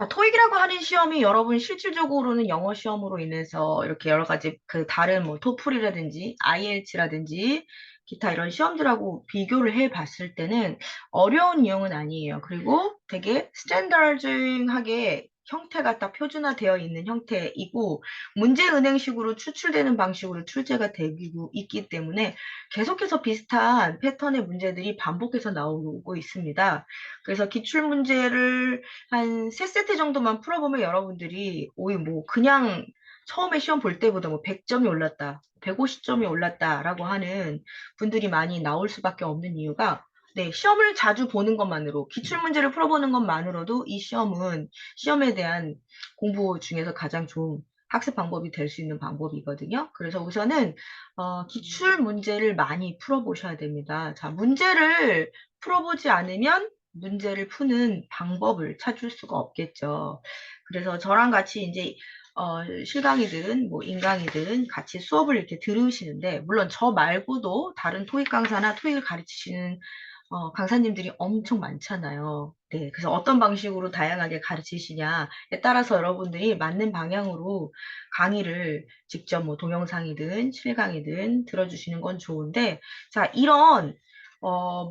토익이라고 하는 시험이 여러분 실질적으로는 영어 시험으로 인해서 이렇게 여러 가지 그 다른 뭐 토플이라든지 IELTS라든지 기타 이런 시험들하고 비교를 해 봤을 때는 어려운 유형은 아니에요. 그리고 되게 스탠다드하게 형태가 딱 표준화되어 있는 형태이고 문제 은행식으로 추출되는 방식으로 출제가 되고 있기 때문에 계속해서 비슷한 패턴의 문제들이 반복해서 나오고 있습니다. 그래서 기출 문제를 한 3세트 정도만 풀어보면 여러분들이 오이 뭐 그냥 처음에 시험 볼 때보다 뭐 100점이 올랐다, 150점이 올랐다라고 하는 분들이 많이 나올 수밖에 없는 이유가 네, 시험을 자주 보는 것만으로, 기출 문제를 풀어보는 것만으로도 이 시험은 시험에 대한 공부 중에서 가장 좋은 학습 방법이 될 수 있는 방법이거든요. 그래서 우선은 기출 문제를 많이 풀어보셔야 됩니다. 자, 문제를 풀어보지 않으면 문제를 푸는 방법을 찾을 수가 없겠죠. 그래서 저랑 같이 이제 실강이든 뭐 인강이든 같이 수업을 이렇게 들으시는데 물론 저 말고도 다른 토익 강사나 토익을 가르치시는 강사님들이 엄청 많잖아요. 네, 그래서 어떤 방식으로 다양하게 가르치시냐에 따라서 여러분들이 맞는 방향으로 강의를 직접 뭐 동영상이든 실강이든 들어주시는 건 좋은데, 자, 이런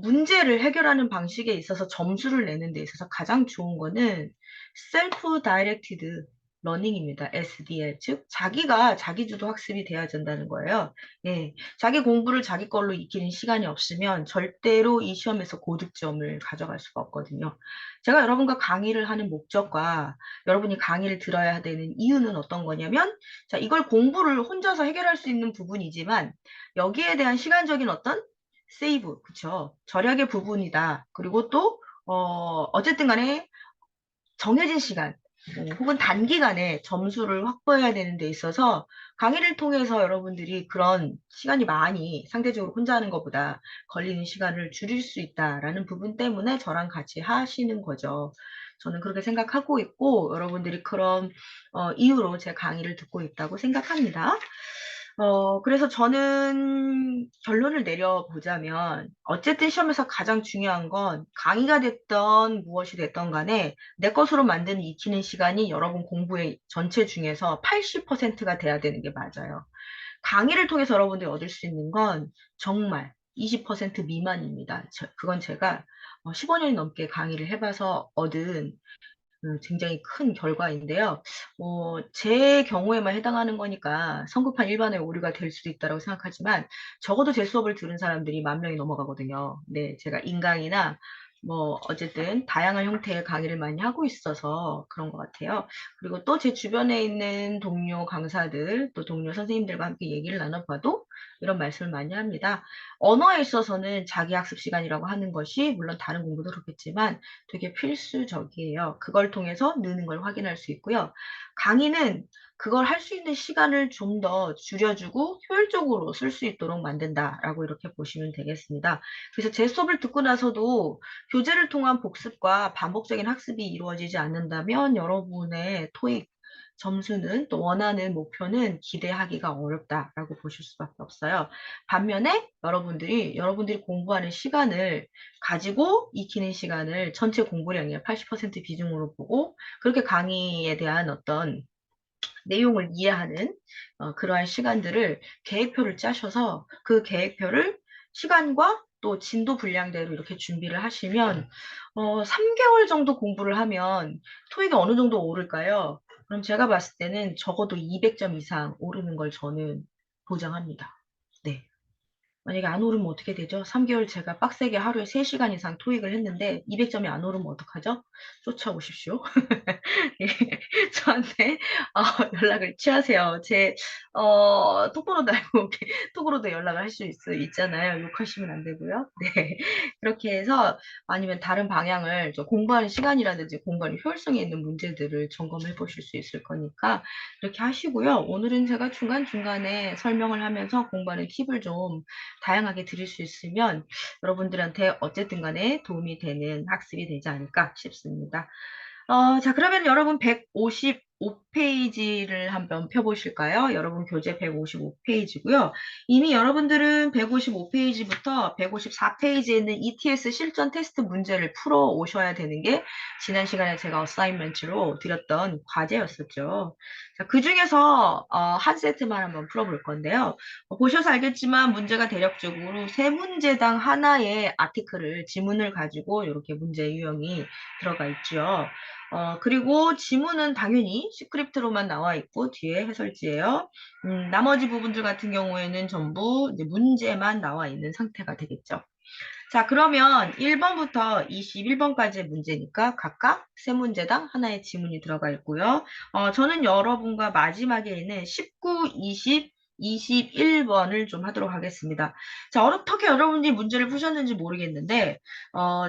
문제를 해결하는 방식에 있어서 점수를 내는 데 있어서 가장 좋은 거는 셀프 다이렉티드 러닝입니다. SDL, 즉 자기가 자기주도 학습이 돼야 된다는 거예요. 예, 자기 공부를 자기 걸로 익히는 시간이 없으면 절대로 이 시험에서 고득점을 가져갈 수가 없거든요. 제가 여러분과 강의를 하는 목적과 여러분이 강의를 들어야 되는 이유는 어떤 거냐면, 자, 이걸 공부를 혼자서 해결할 수 있는 부분이지만 여기에 대한 시간적인 어떤 세이브, 그쵸? 절약의 부분이다. 그리고 또, 어쨌든 간에 정해진 시간, 혹은 단기간에 점수를 확보해야 되는 데 있어서 강의를 통해서 여러분들이 그런 시간이 많이 상대적으로 혼자 하는 것보다 걸리는 시간을 줄일 수 있다라는 부분 때문에 저랑 같이 하시는 거죠. 저는 그렇게 생각하고 있고 여러분들이 그런 이유로 제 강의를 듣고 있다고 생각합니다. 그래서 저는 결론을 내려보자면, 어쨌든 시험에서 가장 중요한 건 강의가 됐던 무엇이 됐던 간에 내 것으로 만드는 익히는 시간이 여러분 공부의 전체 중에서 80%가 돼야 되는 게 맞아요. 강의를 통해서 여러분들이 얻을 수 있는 건 정말 20% 미만입니다. 그건 제가 15년이 넘게 강의를 해봐서 얻은 굉장히 큰 결과인데요. 제 경우에만 해당하는 거니까 성급한 일반의 오류가 될 수도 있다고 생각하지만 적어도 제 수업을 들은 사람들이 10,000명이 넘어가거든요. 네, 제가 인강이나 뭐 어쨌든 다양한 형태의 강의를 많이 하고 있어서 그런 것 같아요. 그리고 또 제 주변에 있는 동료 강사들, 또 동료 선생님들과 함께 얘기를 나눠봐도 이런 말씀을 많이 합니다. 언어에 있어서는 자기 학습 시간이라고 하는 것이 물론 다른 공부도 그렇겠지만 되게 필수적이에요. 그걸 통해서 느는 걸 확인할 수 있고요. 강의는 그걸 할 수 있는 시간을 좀 더 줄여주고 효율적으로 쓸 수 있도록 만든다라고 이렇게 보시면 되겠습니다. 그래서 제 수업을 듣고 나서도 교재를 통한 복습과 반복적인 학습이 이루어지지 않는다면 여러분의 토익 점수는 또 원하는 목표는 기대하기가 어렵다라고 보실 수밖에 없어요. 반면에 여러분들이 공부하는 시간을 가지고 익히는 시간을 전체 공부량의 80% 비중으로 보고 그렇게 강의에 대한 어떤 내용을 이해하는 그러한 시간들을 계획표를 짜셔서 그 계획표를 시간과 또 진도 분량대로 이렇게 준비를 하시면 3개월 정도 공부를 하면 토익이 어느 정도 오를까요? 그럼 제가 봤을 때는 적어도 200점 이상 오르는 걸 저는 보장합니다. 네. 만약에 안 오르면 어떻게 되죠? 3개월 제가 빡세게 하루에 3시간 이상 토익을 했는데 200점이 안 오르면 어떡하죠? 쫓아오십시오. 예, 저한테 연락을 취하세요. 제 톡번호도 알고 톡으로도 연락을 할 수 있잖아요. 욕하시면 안 되고요. 네, 그렇게 해서 아니면 다른 방향을 공부하는 시간이라든지 공부하는 효율성이 있는 문제들을 점검해 보실 수 있을 거니까 그렇게 하시고요. 오늘은 제가 중간중간에 설명을 하면서 공부하는 팁을 좀 다양하게 드릴 수 있으면 여러분들한테 어쨌든 간에 도움이 되는 학습이 되지 않을까 싶습니다. 자, 그러면 여러분 155페이지를 한번 펴보실까요? 여러분 교재 155페이지고요. 이미 여러분들은 155페이지부터 154페이지에 있는 ETS 실전 테스트 문제를 풀어 오셔야 되는 게 지난 시간에 제가 어사인먼트로 드렸던 과제였었죠. 자, 그 중에서 한 세트만 한번 풀어볼 건데요. 보셔서 알겠지만 문제가 대략적으로 세 문제당 하나의 아티클을 지문을 가지고 이렇게 문제 유형이 들어가 있죠. 그리고 지문은 당연히 스크립트로만 나와 있고 뒤에 해설지예요. 나머지 부분들 같은 경우에는 전부 이제 문제만 나와 있는 상태가 되겠죠. 자, 그러면 1번부터 21번까지의 문제니까 각각 세 문제당 하나의 지문이 들어가 있고요. 저는 여러분과 마지막에 있는 19, 20, 21번을 좀 하도록 하겠습니다. 자, 어떻게 여러분이 문제를 푸셨는지 모르겠는데,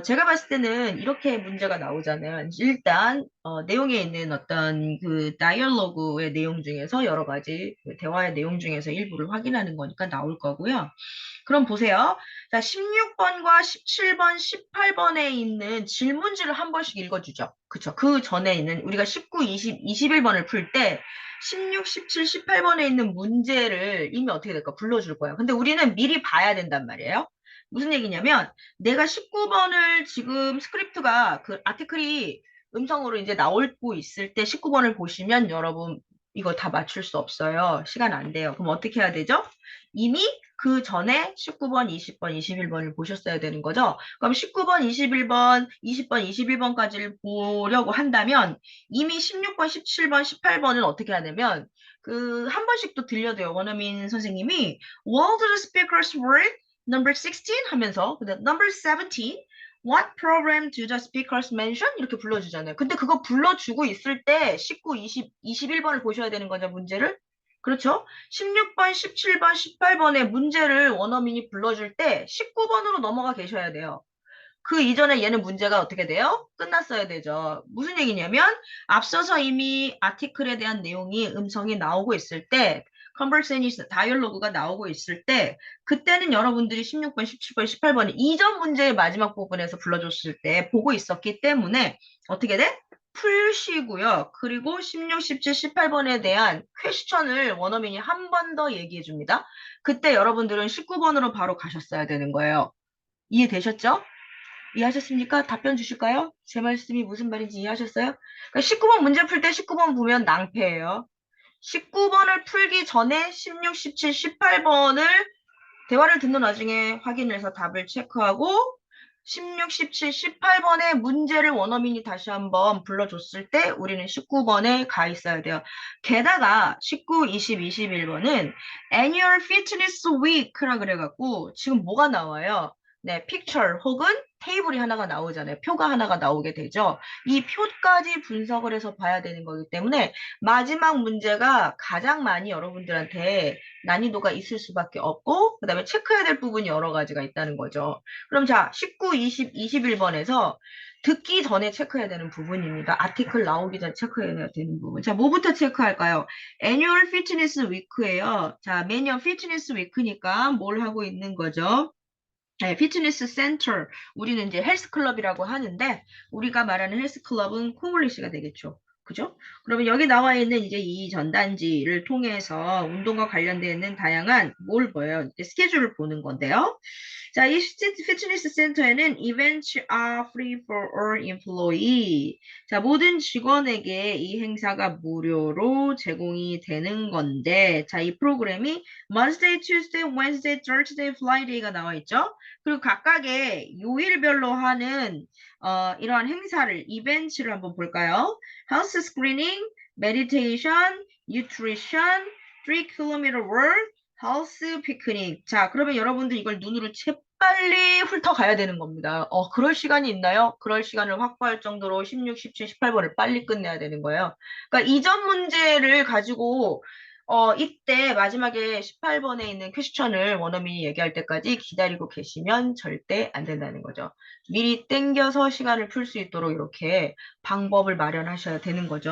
제가 봤을 때는 이렇게 문제가 나오잖아요. 일단, 내용에 있는 어떤 그 다이얼로그의 내용 중에서 여러 가지 그 대화의 내용 중에서 일부를 확인하는 거니까 나올 거고요. 그럼 보세요. 자, 16번과 17번, 18번에 있는 질문지를 한 번씩 읽어주죠. 그쵸. 그 전에 있는 우리가 19, 20, 21번을 풀 때 16, 17, 18번에 있는 문제를 이미 어떻게 될까? 불러줄 거예요. 근데 우리는 미리 봐야 된단 말이에요. 무슨 얘기냐면 내가 19번을 지금 스크립트가 그 아티클이 음성으로 이제 나오고 있을 때 19번을 보시면 여러분 이거 다 맞출 수 없어요. 시간 안 돼요. 그럼 어떻게 해야 되죠? 이미 그 전에 19번, 20번, 21번을 보셨어야 되는 거죠. 그럼 19번, 21번, 20번, 21번까지를 보려고 한다면 이미 16번, 17번, 18번은 어떻게 하냐면 그 한 번씩 또 들려줘요. 원어민 선생님이 What do the speakers word? Number 16 하면서 근데 number 17 What program do the speakers mention? 이렇게 불러주잖아요. 근데 그거 불러주고 있을 때 19, 20, 21번을 보셔야 되는 거죠, 문제를. 그렇죠? 16번, 17번, 18번의 문제를 원어민이 불러줄 때 19번으로 넘어가 계셔야 돼요. 그 이전에 얘는 문제가 어떻게 돼요? 끝났어야 되죠. 무슨 얘기냐면 앞서서 이미 아티클에 대한 내용이 음성이 나오고 있을 때 컨버세이션 다이얼로그가 나오고 있을 때 그때는 여러분들이 16번, 17번, 18번 이전 문제의 마지막 부분에서 불러줬을 때 보고 있었기 때문에 어떻게 돼? 풀시고요. 그리고 16, 17, 18번에 대한 퀘스천을 원어민이 한 번 더 얘기해 줍니다. 그때 여러분들은 19번으로 바로 가셨어야 되는 거예요. 이해되셨죠? 이해하셨습니까? 답변 주실까요? 제 말씀이 무슨 말인지 이해하셨어요? 그러니까 19번 문제 풀 때 19번 보면 낭패예요. 19번을 풀기 전에 16, 17, 18번을 대화를 듣는 와중에 확인을 해서 답을 체크하고 16, 17, 18번의 문제를 원어민이 다시 한번 불러줬을 때 우리는 19번에 가 있어야 돼요. 게다가 19, 20, 21번은 Annual Fitness Week라 그래갖고 지금 뭐가 나와요? 네, picture 혹은 테이블이 하나가 나오잖아요. 표가 하나가 나오게 되죠. 이 표까지 분석을 해서 봐야 되는 거기 때문에 마지막 문제가 가장 많이 여러분들한테 난이도가 있을 수밖에 없고 그 다음에 체크해야 될 부분이 여러 가지가 있다는 거죠. 그럼 자 19, 20, 21번에서 듣기 전에 체크해야 되는 부분입니다. 아티클 나오기 전에 체크해야 되는 부분. 자, 뭐부터 체크할까요? Annual Fitness Week예요. 자, 매년 피트니스 위크니까 뭘 하고 있는 거죠? 네, 피트니스 센터. 우리는 이제 헬스클럽이라고 하는데 우리가 말하는 헬스클럽은 콩글리시가 되겠죠. 그죠? 그러면 여기 나와 있는 이제 이 전단지를 통해서 운동과 관련되어 있는 다양한 뭘 보여요? 이제 스케줄을 보는 건데요. 자, 이 피트니스 센터에는 events are free for all employee. 자, 모든 직원에게 이 행사가 무료로 제공이 되는 건데, 자, 이 프로그램이 Monday, Tuesday, Wednesday, Thursday, Friday가 나와 있죠? 그리고 각각의 요일별로 하는 이러한 행사를, 이벤트를 한번 볼까요? Health screening, meditation, nutrition, 3km walk, 하우스 피크닉. 자, 그러면 여러분들 이걸 눈으로 재빨리 훑어가야 되는 겁니다. 그럴 시간이 있나요? 그럴 시간을 확보할 정도로 16, 17, 18번을 빨리 끝내야 되는 거예요. 그러니까 이전 문제를 가지고 이때 마지막에 18번에 있는 퀘스천을 원어민이 얘기할 때까지 기다리고 계시면 절대 안 된다는 거죠. 미리 땡겨서 시간을 풀 수 있도록 이렇게 방법을 마련하셔야 되는 거죠.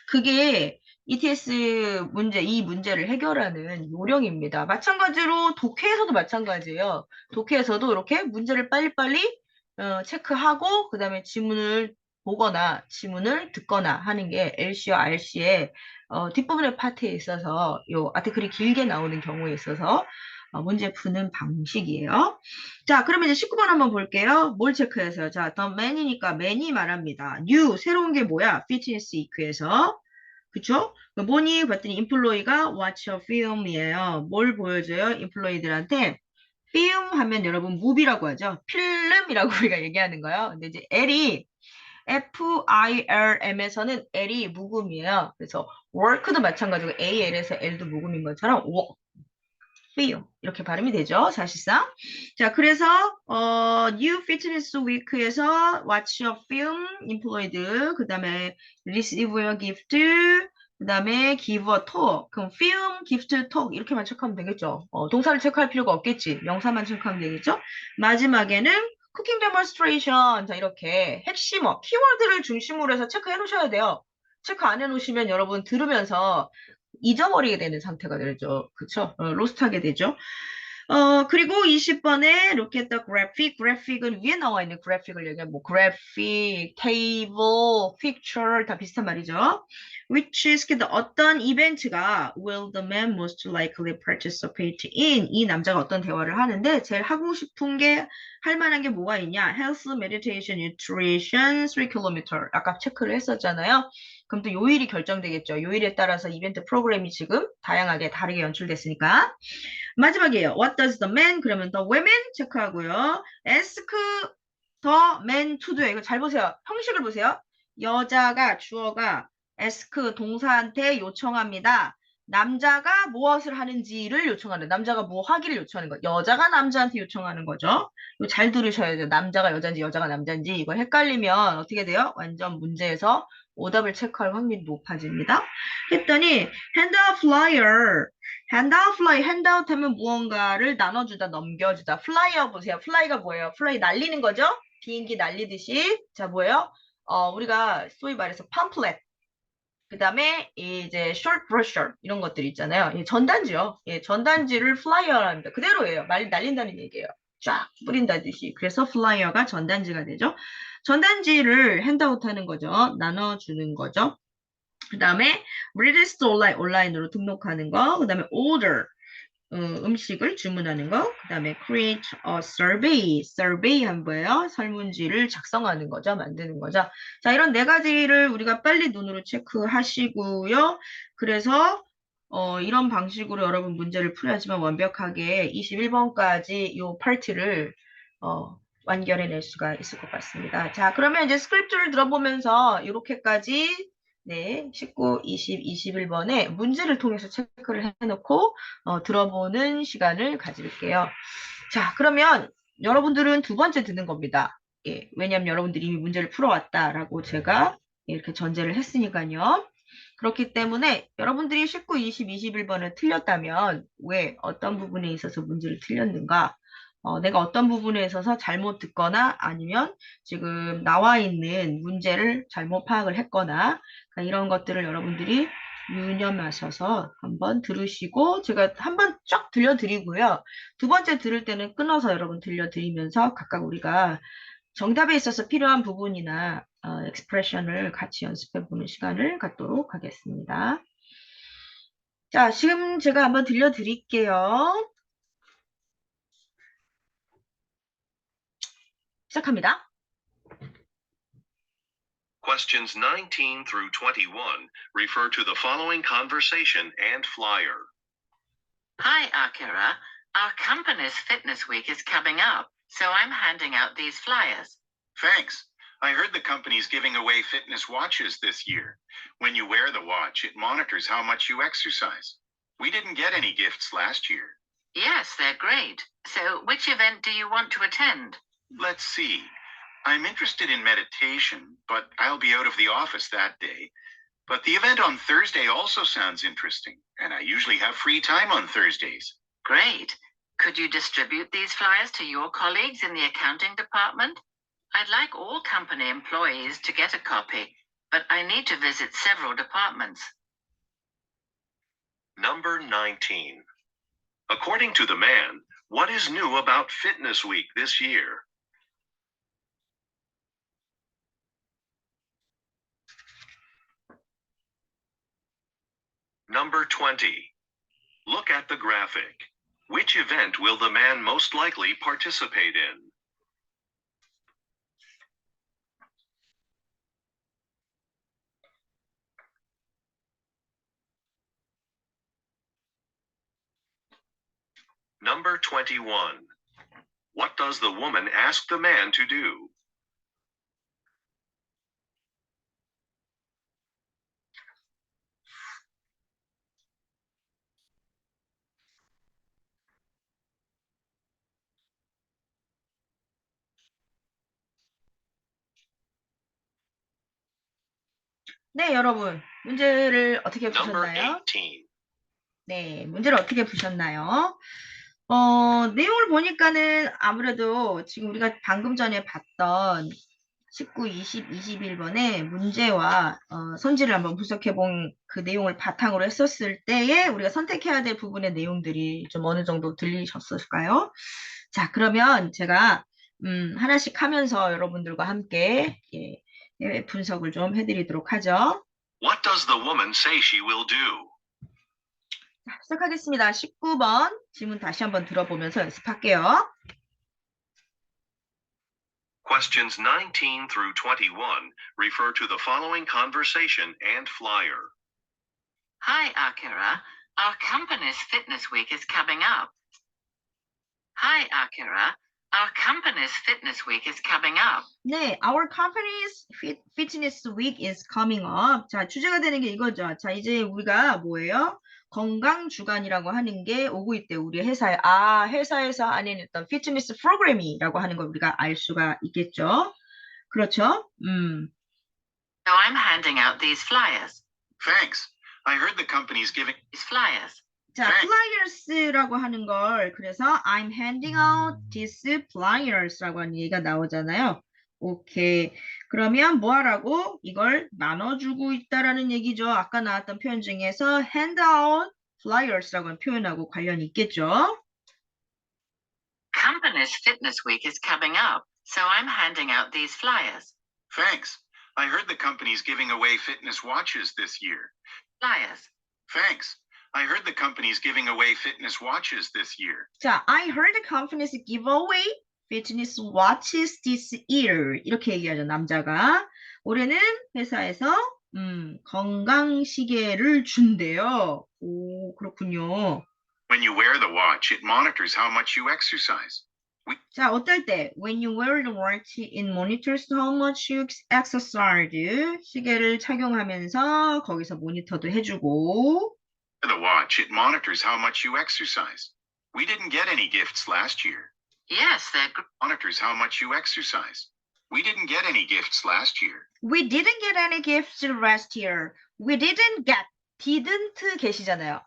그게 ETS 문제, 이 문제를 해결하는 요령입니다. 마찬가지로 독해에서도 마찬가지예요. 독해에서도 이렇게 문제를 빨리빨리 체크하고 그 다음에 지문을 보거나 지문을 듣거나 하는 게 LC와 RC의 뒷부분의 파트에 있어서 요 아티클이 길게 나오는 경우에 있어서 문제 푸는 방식이에요. 자, 그러면 이제 19번 한번 볼게요. 뭘 체크해서요? 자, the man이니까 man이 말합니다. new, 새로운 게 뭐야? fitness week에서. 그쵸? 뭐니? 봤더니 employee가 watch a film이에요. 뭘 보여줘요? employee들한테 film 하면 여러분 movie라고 하죠. 필름이라고 우리가 얘기하는 거예요. 근데 이제 L이 FILM에서는 L이 묵음이에요. 그래서 work도 마찬가지고 AL에서 L도 묵음인 것처럼 feel 이렇게 발음이 되죠. 사실상. 자, 그래서 New Fitness Week에서 watch a film employed 그 다음에 receive a gift 그 다음에 give a talk 그럼 film, gift, talk 이렇게만 체크하면 되겠죠. 동사를 체크할 필요가 없겠지. 명사만 체크하면 되겠죠. 마지막에는 쿠킹 데몬스트레이션 자 이렇게 핵심어 키워드를 중심으로 해서 체크해 놓으셔야 돼요. 체크 안 해놓으시면 여러분 들으면서 잊어버리게 되는 상태가 되죠. 그쵸? 로스트하게 되죠. 그리고 20번에 look at the graphic. graphic은 위에 나와 있는 graphic을 얘기하면 뭐 graphic, table, picture 다 비슷한 말이죠. which is 어떤 이벤트가 will the man most likely participate in 이 남자가 어떤 대화를 하는데 제일 하고 싶은 게 할 만한 게 뭐가 있냐? health, meditation, nutrition, 3km 아까 체크를 했었잖아요. 그럼 또 요일이 결정되겠죠. 요일에 따라서 이벤트 프로그램이 지금 다양하게 다르게 연출됐으니까. 마지막이에요. What does the man? 그러면 the women 체크하고요. ask the man to do. 이거 잘 보세요. 형식을 보세요. 여자가 주어가 ask 동사한테 요청합니다. 남자가 무엇을 하는지를 요청하는 남자가 뭐 하기를 요청하는 거. 여자가 남자한테 요청하는 거죠. 이거 잘 들으셔야 돼요. 남자가 여자인지 여자가 남자인지 이거 헷갈리면 어떻게 돼요? 완전 문제에서 오답을 체크할 확률이 높아집니다. 했더니 hand out flyer 핸드아웃 플라이, 핸드아웃 하면 무언가를 나눠주다, 넘겨주다. 플라이어 보세요. 플라이가 뭐예요? 플라이 날리는 거죠? 비행기 날리듯이. 자, 뭐예요? 우리가 소위 말해서 팜플렛. 그 다음에 이제 short brochure 이런 것들 있잖아요. 예, 전단지요. 예, 전단지를 플라이어라 합니다. 그대로예요. 날린다는 얘기예요. 쫙 뿌린다듯이. 그래서 플라이어가 전단지가 되죠. 전단지를 핸드아웃 하는 거죠. 나눠주는 거죠. 그 다음에 register online, 온라인으로 등록하는 거. 그 다음에 order, 음식을 주문하는 거. 그 다음에 create a survey, survey 한 거예요. 설문지를 작성하는 거죠. 만드는 거죠. 자, 이런 네 가지를 우리가 빨리 눈으로 체크하시고요. 그래서 이런 방식으로 여러분 문제를 풀어야지만 완벽하게 21번까지 이 파트를 완결해낼 수가 있을 것 같습니다. 자, 그러면 이제 스크립트를 들어보면서 이렇게까지 네, 19, 20, 21번에 문제를 통해서 체크를 해놓고 들어보는 시간을 가질게요. 자, 그러면 여러분들은 두 번째 듣는 겁니다. 예, 왜냐하면 여러분들이 이미 문제를 풀어왔다라고 제가 이렇게 전제를 했으니까요. 그렇기 때문에 여러분들이 19, 20, 21번을 틀렸다면 왜 어떤 부분에 있어서 문제를 틀렸는가? 내가 어떤 부분에 있어서 잘못 듣거나 아니면 지금 나와 있는 문제를 잘못 파악을 했거나 그러니까 이런 것들을 여러분들이 유념하셔서 한번 들으시고 제가 한번 쫙 들려드리고요. 두 번째 들을 때는 끊어서 여러분 들려드리면서 각각 우리가 정답에 있어서 필요한 부분이나 엑스프레션을 같이 연습해보는 시간을 갖도록 하겠습니다. 자, 지금 제가 한번 들려드릴게요. 시작합니다. Questions 19 through 21 refer to the following conversation and flyer. Hi, Akira. Our company's fitness week is coming up, so I'm handing out these flyers. Thanks. I heard the company's giving away fitness watches this year. When you wear the watch, it monitors how much you exercise. We didn't get any gifts last year. Yes, they're great. So which event do you want to attend? Let's see. I'm interested in meditation, but I'll be out of the office that day. But the event on Thursday also sounds interesting, and I usually have free time on Thursdays. Great. Could you distribute these flyers to your colleagues in the accounting department? I'd like all company employees to get a copy, but I need to visit several departments. Number 19. According to the man, what is new about Fitness Week this year? Number 20. Look at the graphic. Which event will the man most likely participate in? Number 21. What does the woman ask the man to do? 네, 여러분. 문제를 어떻게 Number 푸셨나요? 18. 네, 문제를 어떻게 푸셨나요? 내용을 보니까는 아무래도 지금 우리가 방금 전에 봤던 19, 20, 21번의 문제와 선지를 한번 분석해 본 그 내용을 바탕으로 했었을 때에 우리가 선택해야 될 부분의 내용들이 좀 어느 정도 들리셨을까요? 자, 그러면 제가 하나씩 하면서 여러분들과 함께 분석을 좀 해드리도록 하죠. What does the woman say she will do? 자, 시작하겠습니다. 19번 질문 다시 한번 들어보면서 연습할게요. Questions 19 through 21 refer to the following conversation and flyer. Hi, Akira. Our company's fitness week is coming up. Hi, Akira. Our company's fitness week is coming up. 네, our company's fitness week is coming up. 자, 주제가 되는 게 이거죠. 자, 이제 우리가 뭐예요? 건강 주간이라고 하는 게 오고 있대요. 우리 회사에. 회사에서 하는 어떤 피트니스 프로그램이라고 하는 걸 우리가 알 수가 있겠죠. 그렇죠? So I'm handing out these flyers. Thanks. I heard the company's giving. These flyers. 자, 네. flyers라고 하는 걸 그래서 I'm handing out these flyers라고 하는 얘기가 나오잖아요. 오케이. 그러면 뭐 하라고? 이걸 나눠주고 있다라는 얘기죠. 아까 나왔던 표현 중에서 hand out flyers라고 하는 표현하고 관련이 있겠죠. Company's fitness week is coming up. So I'm handing out these flyers. Thanks. I heard the company's giving away fitness watches this year. Flyers. Thanks. I heard the company's giving away fitness watches this year. 자, I heard the companies give away fitness watches this year. 이렇게 얘기하죠, 남자가. 올해는 회사에서 건강 시계를 준대요. 오, 그렇군요. When you wear the watch, it monitors how much you exercise. 자, 어떨 때? When you wear the watch, it monitors how much you exercise. 시계를 착용하면서 거기서 모니터도 해주고. The watch, it monitors how much you exercise. We didn't get any gifts last year. Yes, they're Monitors how much you exercise. We didn't get any gifts last year. We didn't get any gifts last year. We didn't get. didn't 계시잖아요.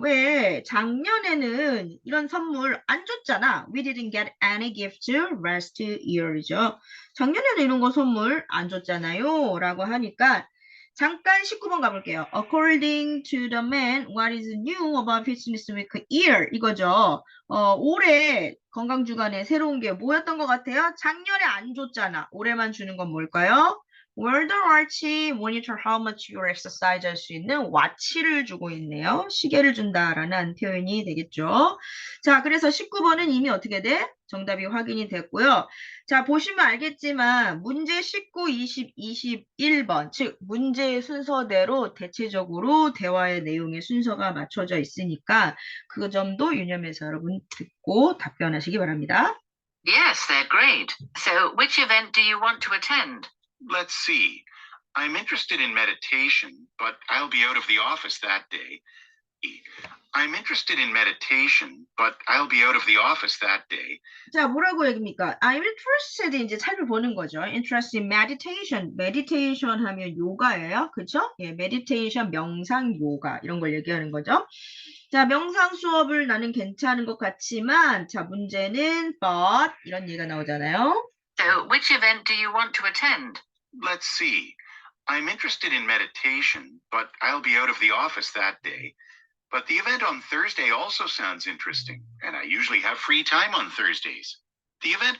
왜 작년에는 이런 선물 안 줬잖아. We didn't get any gifts last year이죠. 작년에는 이런 거 선물 안 줬잖아요. 라고 하니까 잠깐 19번 가볼게요. According to the man, what is new about fitness week year? 이거죠. 올해 건강주간에 새로운 게 뭐였던 것 같아요? 작년에 안 줬잖아. 올해만 주는 건 뭘까요? Wear the watch, monitor how much you exercise 할 수 있는 와치를 주고 있네요. 시계를 준다라는 표현이 되겠죠. 자, 그래서 19번은 이미 어떻게 돼? 정답이 확인이 됐고요. 자, 보시면 알겠지만 문제 19, 20, 21번, 즉 문제의 순서대로 대체적으로 대화의 내용의 순서가 맞춰져 있으니까 그 점도 유념해서 여러분 듣고 답변하시기 바랍니다. Yes, they're great. So, which event do you want to attend? Let's see. I'm interested in meditation, but I'll be out of the office that day. I'm interested in meditation, but I'll be out of the office that day. 자, 뭐라고 얘기입니까? I'm interested 이제 살펴보는 거죠. Interested in meditation. meditation 하면 요가예요. 그렇죠? 예, meditation 명상 요가 이런 걸 얘기하는 거죠. 자, 명상 수업을 나는 괜찮은 것 같지만 자, 문제는 but 이런 얘기가 나오잖아요. So, which event do you want to attend? Let's see. I'm interested in meditation, but I'll be out of the office that day. But the event on Thursday also sounds interesting, and I usually have free time on Thursdays. The event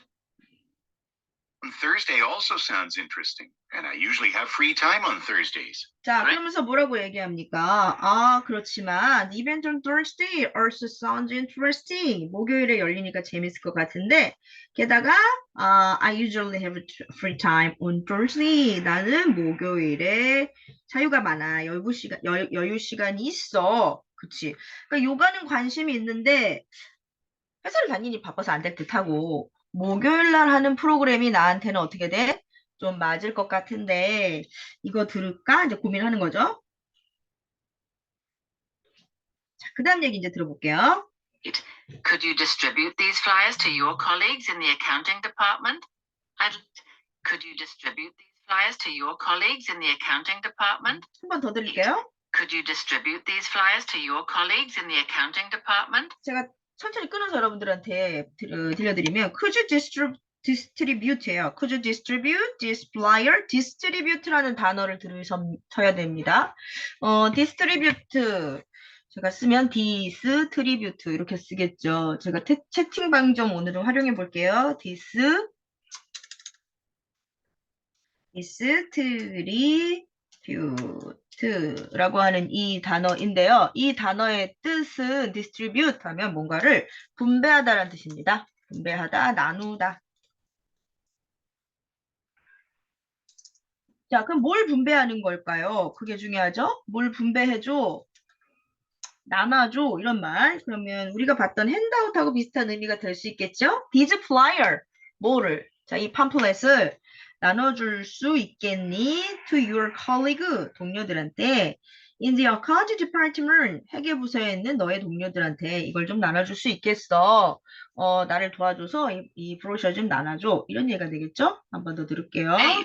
Thursday also sounds interesting, and I usually have free time on Thursdays. 자, Right. 그러면서 뭐라고 얘기합니까? 아, 그렇지만 the event on Thursday also sounds interesting. 목요일에 열리니까 재밌을 것 같은데 게다가 I usually have free time on Thursday. 나는 목요일에 자유가 많아. 여유 시간이 있어. 그치? 그러니까 요가는 관심이 있는데 회사를 다니니 바빠서 안 될 듯하고 목요일 날 하는 프로그램이 나한테는 어떻게 돼? 좀 맞을 것 같은데 이거 들을까? 이제 고민하는 거죠. 자, 그 다음 얘기 이제 들어볼게요. Could you distribute these flyers to your colleagues in the accounting department? Could you distribute these flyers to your colleagues in the accounting department? 한 번 더 드릴게요. Could you distribute these flyers to your colleagues in the accounting department? 제가 천천히 끊어서 여러분들한테 들려드리면 Could you distribute예요. Could you distribute this flyer? distribute라는 단어를 들으셔야 됩니다. distribute 제가 쓰면 distribute 이렇게 쓰겠죠. 제가 채팅방 좀 오늘은 활용해 볼게요. distribute라고 하는 이 단어인데요. 이 단어의 뜻은 distribute 하면 뭔가를 분배하다라는 뜻입니다. 분배하다, 나누다. 자, 그럼 뭘 분배하는 걸까요? 그게 중요하죠? 뭘 분배해줘? 나눠줘 이런 말. 그러면 우리가 봤던 핸드아웃하고 비슷한 의미가 될 수 있겠죠? This flyer 뭐를? 자, 이 팜플렛을 나눠줄 수 있겠니? To your colleague 동료들한테 in the account department 회계부서에 있는 너의 동료들한테 이걸 좀 나눠줄 수 있겠어? 나를 도와줘서 이 브로셔 좀 나눠줘 이런 얘기가 되겠죠? 한 번 더 들을게요. 8.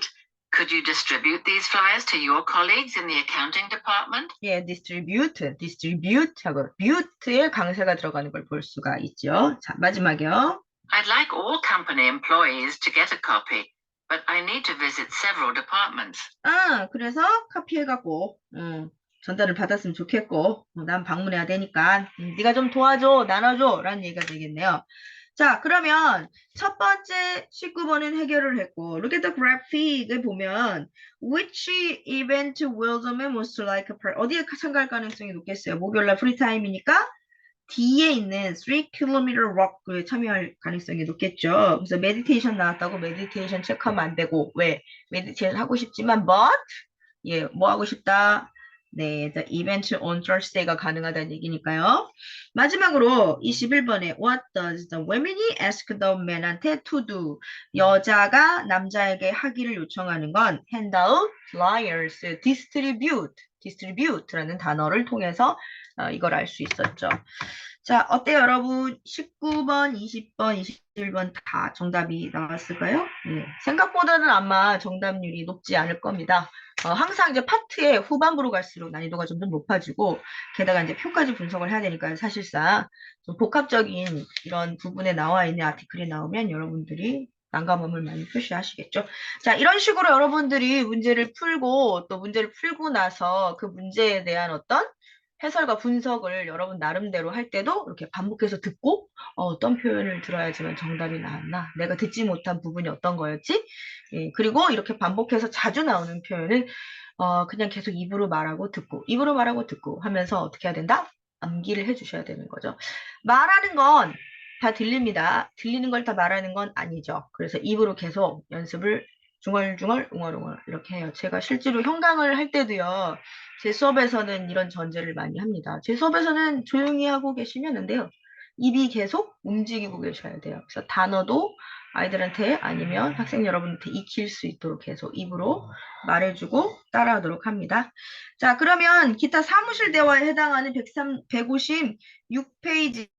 Could you distribute these flyers to your colleagues in the accounting department? 예, distribute하고 bute의 강세가 들어가는 걸 볼 수가 있죠. 자, 마지막이요. I'd like all company employees to get a copy, but I need to visit several departments. 그래서 카피해갖고 전달을 받았으면 좋겠고 난 방문해야 되니까 네가 좀 도와줘, 나눠줘 라는 얘기가 되겠네요. 자, 그러면 첫 번째 19번은 해결을 했고 Look at the graphic을 보면 Which event will the man most like 어디에 참가할 가능성이 높겠어요? 목요일날 프리타임이니까 D에 있는 3km walk에 참여할 가능성이 높겠죠. 그래서 메디테이션 나왔다고 메디테이션 체크하면 안 되고 왜? 메디테이션 하고 싶지만 but 예, 뭐 하고 싶다? 네, the event on Thursday가 가능하다는 얘기니까요. 마지막으로 21번에 What does the woman이 ask the man한테 to do? 여자가 남자에게 하기를 요청하는 건 hand out flyers, distribute라는 단어를 통해서 이걸 알 수 있었죠. 자, 어때요, 여러분? 19번, 20번, 21번 다 정답이 나왔을까요? 네, 생각보다는 아마 정답률이 높지 않을 겁니다. 항상 이제 파트의 후반부로 갈수록 난이도가 좀 더 높아지고, 게다가 이제 표까지 분석을 해야 되니까 사실상 좀 복합적인 이런 부분에 나와 있는 아티클이 나오면 여러분들이 난감함을 많이 표시하시겠죠. 자, 이런 식으로 여러분들이 문제를 풀고 또 문제를 풀고 나서 그 문제에 대한 어떤 해설과 분석을 여러분 나름대로 할 때도 이렇게 반복해서 듣고 어떤 표현을 들어야지만 정답이 나왔나? 내가 듣지 못한 부분이 어떤 거였지? 예, 그리고 이렇게 반복해서 자주 나오는 표현을 그냥 계속 입으로 말하고 듣고 하면서 어떻게 해야 된다? 암기를 해주셔야 되는 거죠. 말하는 건 다 들립니다. 들리는 걸 다 말하는 건 아니죠. 그래서 입으로 계속 연습을 중얼중얼 웅얼웅얼 이렇게 해요. 제가 실제로 형광을 할 때도요. 제 수업에서는 이런 전제를 많이 합니다. 제 수업에서는 조용히 하고 계시면 안 돼요. 입이 계속 움직이고 계셔야 돼요. 그래서 단어도 아이들한테 아니면 학생 여러분한테 익힐 수 있도록 계속 입으로 말해주고 따라하도록 합니다. 자, 그러면 기타 사무실 대화에 해당하는 156페이지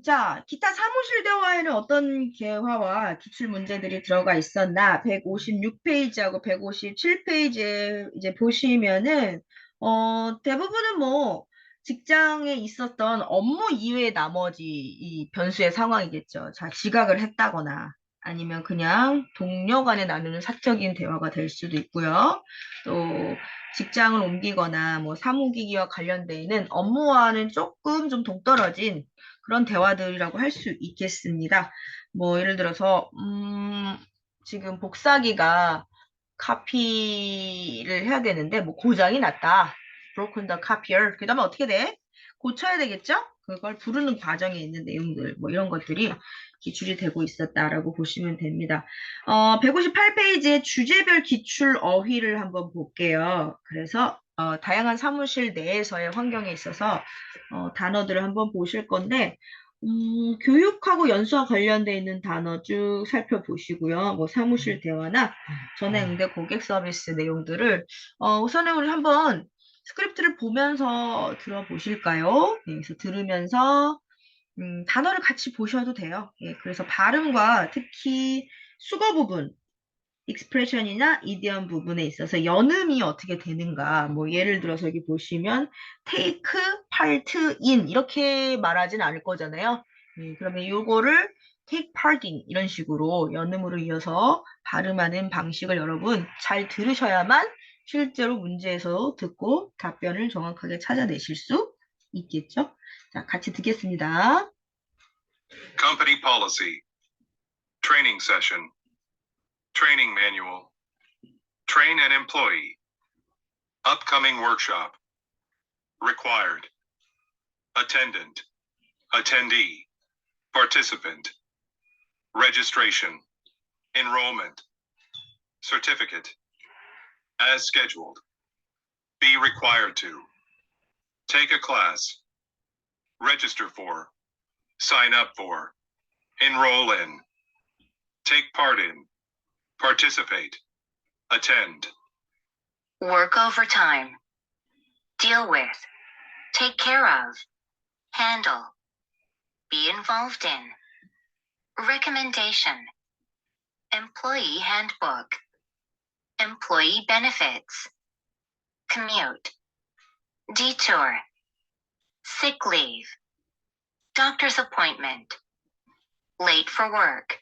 자, 기타 사무실 대화에는 어떤 개화와 기출 문제들이 들어가 있었나? 156페이지하고 157페이지에 이제 보시면은, 대부분은 뭐, 직장에 있었던 업무 이외의 나머지 이 변수의 상황이겠죠. 자, 지각을 했다거나 아니면 그냥 동료 간에 나누는 사적인 대화가 될 수도 있고요. 또 직장을 옮기거나 뭐 사무기기와 관련돼 있는 업무와는 조금 좀 동떨어진 그런 대화들이라고 할 수 있겠습니다. 뭐 예를 들어서 지금 복사기가 카피를 해야 되는데 뭐 고장이 났다. broken the copier. 그 다음에 어떻게 돼? 고쳐야 되겠죠? 그걸 부르는 과정에 있는 내용들, 뭐 이런 것들이 기출이 되고 있었다라고 보시면 됩니다. 158페이지의 주제별 기출 어휘를 한번 볼게요. 그래서 다양한 사무실 내에서의 환경에 있어서 단어들을 한번 보실 건데 교육하고 연수와 관련돼 있는 단어 쭉 살펴보시고요. 뭐 사무실 대화나 전화응대 고객 서비스 내용들을 우선은 우리 한번 스크립트를 보면서 들어보실까요? 네, 그래서 들으면서 단어를 같이 보셔도 돼요. 예, 그래서 발음과 특히 수거 부분, 익스프레션이나 이디엄 부분에 있어서 연음이 어떻게 되는가. 뭐 예를 들어서 여기 보시면 take part in 이렇게 말하진 않을 거잖아요. 그러면 요거를 take part in 이런 식으로 연음으로 이어서 발음하는 방식을 여러분 잘 들으셔야만 실제로 문제에서 듣고 답변을 정확하게 찾아내실 수 있겠죠. 자, 같이 듣겠습니다. Company policy, training session, training manual, train an employee, upcoming workshop, required, attendant, attendee, participant, registration, enrollment, certificate, as scheduled, be required to, take a class, register for, sign up for, enroll in, take part in, participate, attend, Work overtime. Deal with. Take care of. Handle. Be involved in. Recommendation. Employee handbook. Employee benefits. Commute. Detour. Sick leave. Doctor's appointment. Late for work.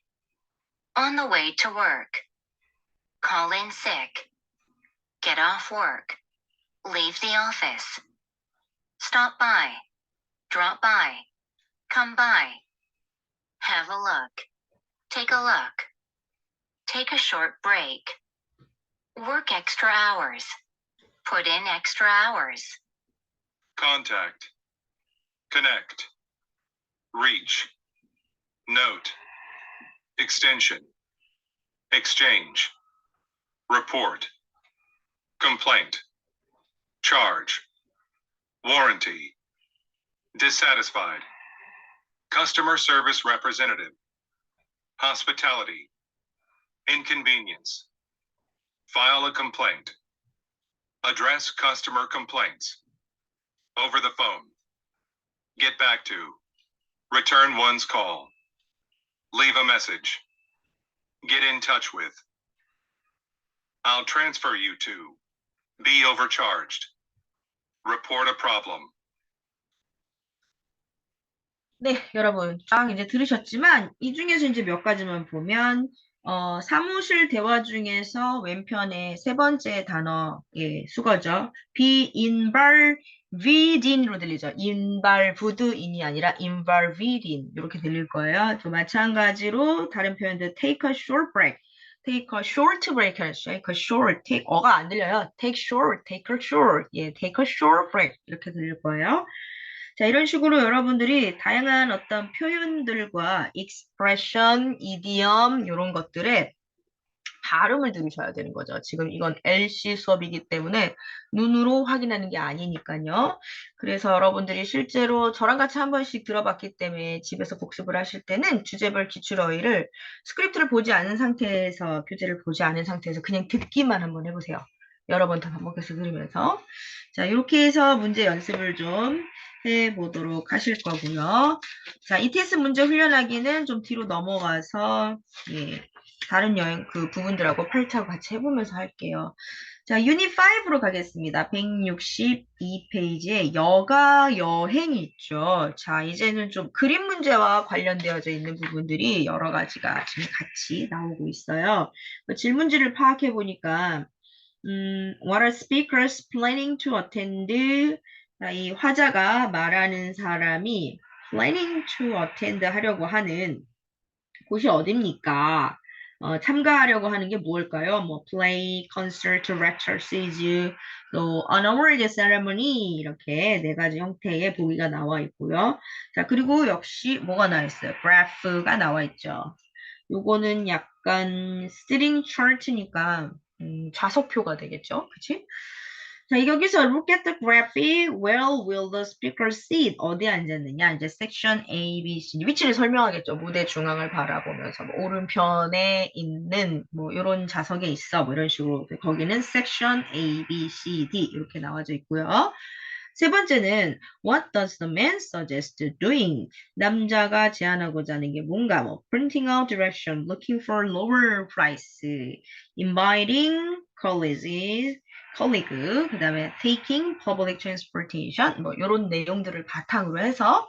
On the way to work. Call in sick. Get off work. Leave the office. Stop by. Drop by. Come by. Have a look. Take a look. Take a short break. Work extra hours. Put in extra hours. contact, connect, reach, note, extension, exchange, report, complaint, charge, warranty, dissatisfied, customer service representative, hospitality, inconvenience, file a complaint, address customer complaints, over the phone, get back to, return one's call, leave a message, get in touch with, I'll transfer you to, be overcharged, report a problem. 네, 여러분, 딱 이제 들으셨지만, 이 중에서 이제 몇 가지만 보면, 사무실 대화 중에서 왼편에 세 번째 단어의 수거죠. be involved in으로 들리죠. involved in이 아니라 involved in. 이렇게 들릴 거예요. 또 마찬가지로 다른 표현들 take a short break. take a short break, take a short, take, 어가 안 들려요. take short, take a short, 예, take a short break. 이렇게 들릴 거예요. 자, 이런 식으로 여러분들이 다양한 어떤 표현들과 expression, idiom 이런 것들의 발음을 들으셔야 되는 거죠. 지금 이건 LC 수업이기 때문에 눈으로 확인하는 게 아니니까요. 그래서 여러분들이 실제로 저랑 같이 한 번씩 들어봤기 때문에 집에서 복습을 하실 때는 주제별 기출어휘를 스크립트를 보지 않은 상태에서, 교재를 보지 않은 상태에서 그냥 듣기만 한번 해보세요. 여러 번 더 반복해서 들으면서. 자, 이렇게 해서 문제 연습을 좀 해보도록 하실 거고요. 자, ETS 문제 훈련하기는 좀 뒤로 넘어가서, 예, 다른 여행 그 부분들하고 팔차고 같이 해보면서 할게요. 자, 유닛 5로 가겠습니다. 162페이지에 여가 여행이 있죠. 자, 이제는 좀 그림 문제와 관련되어져 있는 부분들이 여러 가지가 지금 같이 나오고 있어요. 그 질문지를 파악해 보니까 what are speakers planning to attend? 자, 이 화자가 말하는 사람이 planning to attend 하려고 하는 곳이 어딥니까? 참가하려고 하는 게 무엇일까요? 뭐 play, concert, lecture, series, 또 an award ceremony 이렇게 네 가지 형태의 보기가 나와 있고요. 자, 그리고 역시 뭐가 나와 있어요? graph가 나와 있죠. 요거는 약간 string chart니까 좌석표가 되겠죠? 그치? 자, 여기서 look at the graphic. Where will the speaker sit? 어디에 앉았느냐? 이제 section A, B, C 위치를 설명하겠죠. 무대 중앙을 바라보면서 뭐 오른편에 있는 뭐 이런 좌석에 있어. 뭐 이런 식으로 거기는 section A, B, C, D 이렇게 나와져 있고요. 세 번째는 What does the man suggest doing? 남자가 제안하고자 하는 게 뭔가 뭐 printing out direction, looking for lower price, inviting colleagues, 그 다음에 taking public transportation 뭐 이런 내용들을 바탕으로 해서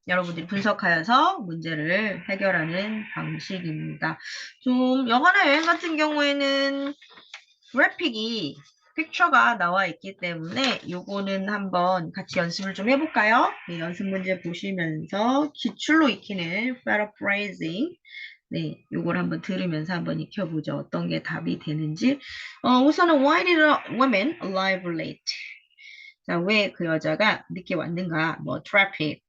여러분들이 분석하여서 문제를 해결하는 방식입니다. 좀 영화나 여행 같은 경우에는 그래픽이 픽처가 나와 있기 때문에 요거는 한번 같이 연습을 좀 해볼까요? 네, 연습 문제 보시면서 기출로 익히는 paraphrasing 네, 요걸 한번 들으면서 한번 익혀보죠. 어떤 게 답이 되는지. 우선은 why did a woman arrive late? 자, 왜 그 여자가 늦게 왔는가? 뭐 traffic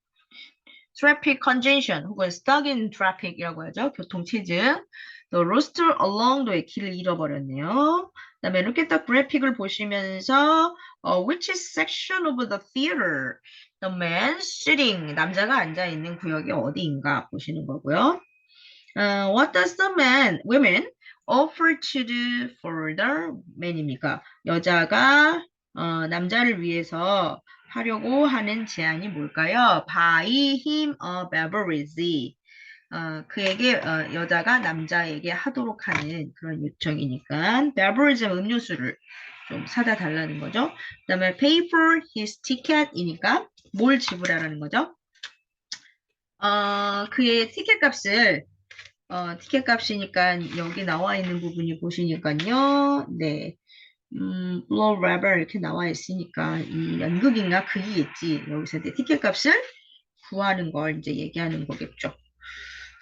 congestion 혹은 stuck in traffic이라고 하죠. 교통체증. 또 lost along도의 길을 잃어버렸네요. 그다음에 look at the graphic을 보시면서 which section of the theater the man sitting 남자가 앉아 있는 구역이 어디인가 보시는 거고요. What does the women offer to do for the man입니까? 여자가 남자를 위해서 하려고 하는 제안이 뭘까요? Buy him a beverage. 그에게 여자가 남자에게 하도록 하는 그런 요청이니까 beverage는 음료수를 좀 사다 달라는 거죠. 그 다음에 pay for his ticket이니까 뭘 지불하라는 거죠? 그의 티켓 값을 티켓 값이니까 여기 나와 있는 부분이 보시니까요. 네. blow rubber 이렇게 나와 있으니까 이 연극인가 극이겠지. 여기서 이제 티켓 값을 구하는 걸 이제 얘기하는 거겠죠.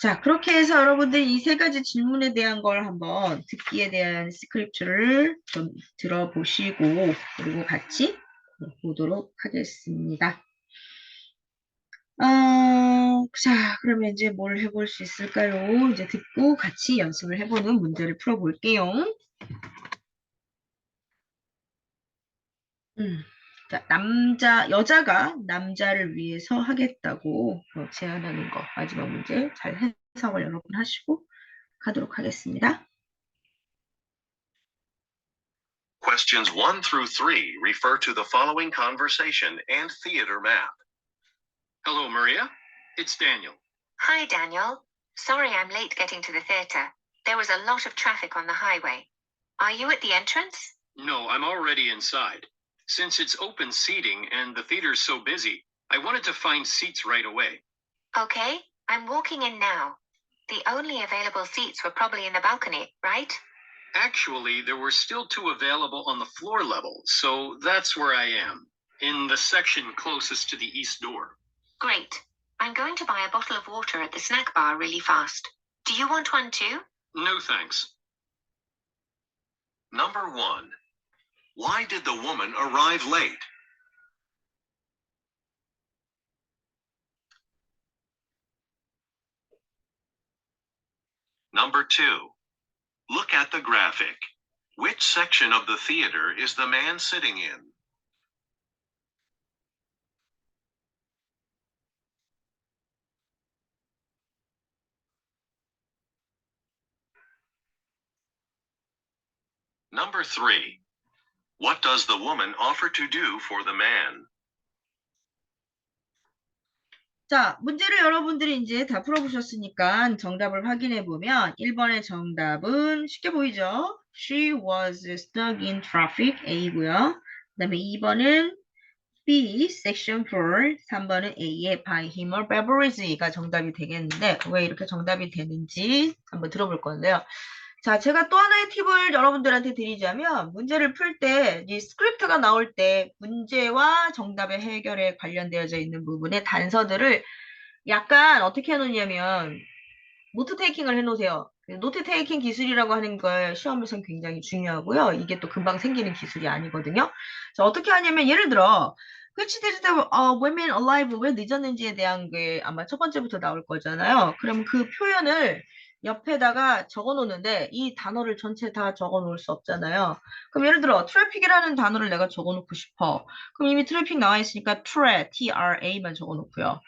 자, 그렇게 해서 여러분들 이 세 가지 질문에 대한 걸 한번 듣기에 대한 스크립트를 좀 들어보시고 그리고 같이 보도록 하겠습니다. 자, 그러면 이제 뭘 해볼 수 있을까요? 이제 듣고 같이 연습을 해보는 문제를 풀어볼게요. 자, 여자가 남자를 위해서 하겠다고 제안하는 거. 마지막 문제 잘 해석을 여러분 하시고 가도록 하겠습니다. Questions 1 through 3 refer to the following conversation and theater map. Hello, Maria. It's Daniel. Hi, Daniel. Sorry I'm late getting to the theatre. There was a lot of traffic on the highway. Are you at the entrance? No, I'm already inside. Since it's open seating and the theater's so busy, I wanted to find seats right away. Okay, I'm walking in now. The only available seats were probably in the balcony, right? Actually, there were still 2 available on the floor level, so that's where I am, in the section closest to the east door. Great. I'm going to buy a bottle of water at the snack bar really fast. Do you want one too? No, thanks. Number 1. Why did the woman arrive late? Number 2. Look at the graphic. Which section of the theater is the man sitting in? Number 3. What does the woman offer to do for the man? 자, 문제를 여러분들이 이제 다 풀어보셨으니까 정답을 확인해 보면 1번의 정답은 쉽게 보이죠? She was stuck in traffic A고요. 그 다음에 2번은 B, section 4, 3번은 A의 by him or beverage가 정답이 되겠는데 왜 이렇게 정답이 되는지 한번 들어볼 건데요. 자, 제가 또 하나의 팁을 여러분들한테 드리자면 문제를 풀 때 이 스크립트가 나올 때 문제와 정답의 해결에 관련되어져 있는 부분의 단서들을 약간 어떻게 해놓냐면 노트 테이킹을 해놓으세요. 노트 테이킹 기술이라고 하는 걸 시험에서는 굉장히 중요하고요. 이게 또 금방 생기는 기술이 아니거든요. 자, 어떻게 하냐면 예를 들어 Which did the women alive 왜 늦었는지에 대한 게 아마 첫 번째부터 나올 거잖아요. 그럼 그 표현을 옆에다가 적어 놓는데 이 단어를 전체 다 적어 놓을 수 없잖아요. 그럼 예를 들어 트래픽이라는 단어를 내가 적어 놓고 싶어. 그럼 이미 트래픽 나와 있으니까 TRA만 적어 놓고요.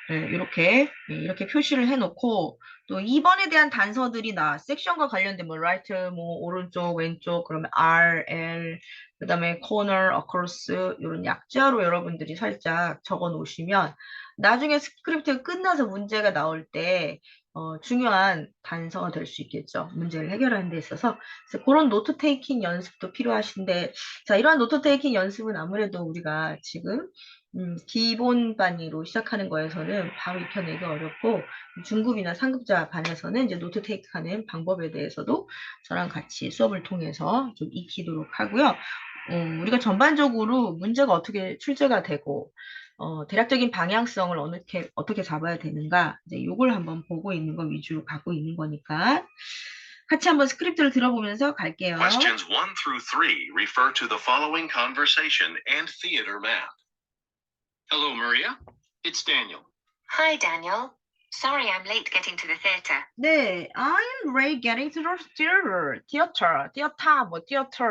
네, 이렇게 표시를 해놓고 또 2번에 대한 단서들이 섹션과 관련된 뭐 right, 뭐 오른쪽, 왼쪽, 그러면 R, L, 그 다음에 corner, across 이런 약자로 여러분들이 살짝 적어 놓으시면 나중에 스크립트가 끝나서 문제가 나올 때 중요한 단서가 될 수 있겠죠. 문제를 해결하는 데 있어서. 그래서 그런 노트 테이킹 연습도 필요하신데 자, 이러한 노트 테이킹 연습은 아무래도 우리가 지금 기본반으로 시작하는 거에서는 바로 익혀내기 어렵고 중급이나 상급자 반에서는 이제 노트 테이크하는 방법에 대해서도 저랑 같이 수업을 통해서 좀 익히도록 하고요. 우리가 전반적으로 문제가 어떻게 출제가 되고 대략적인 방향성을 어떻게 잡아야 되는가 이제 요걸 한번 보고 있는 거 위주로 가고 있는 거니까 같이 한번 스크립트를 들어보면서 갈게요. Questions 1 through 3 refer to the following conversation and theater map. Hello, Maria. It's Daniel. Hi, Daniel. Sorry I'm late getting to the theater. 네, I'm late getting to the theater. theater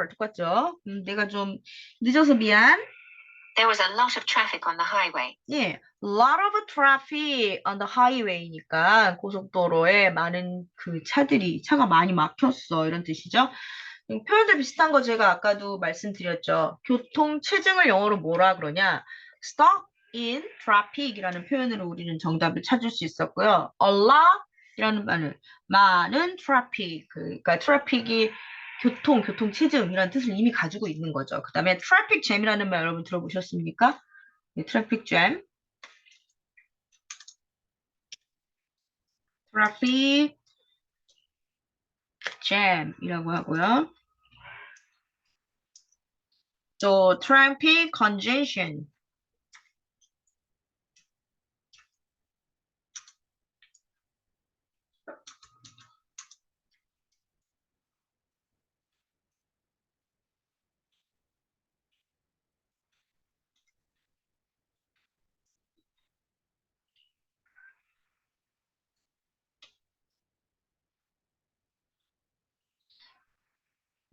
똑같죠? 내가 좀 늦어서 미안. There was a lot of traffic on the highway. 예, lot of traffic on the highway니까 고속도로에 많은 그 차가 많이 막혔어 이런 뜻이죠. 표현들 비슷한 거 제가 아까도 말씀드렸죠. 교통 체증을 영어로 뭐라 그러냐? stuck in traffic 이라는 표현으로 우리는 정답을 찾을 수 있었고요. a lot 이라는 말은 많은 traffic 그러니까 트래픽이 교통 체증이라는 뜻을 이미 가지고 있는 거죠. 그 다음에 트래픽 잼이라는 말 여러분 들어보셨습니까? 네, 트래픽 잼. 트래픽 잼이라고 하고요. 또 트래픽 congestion.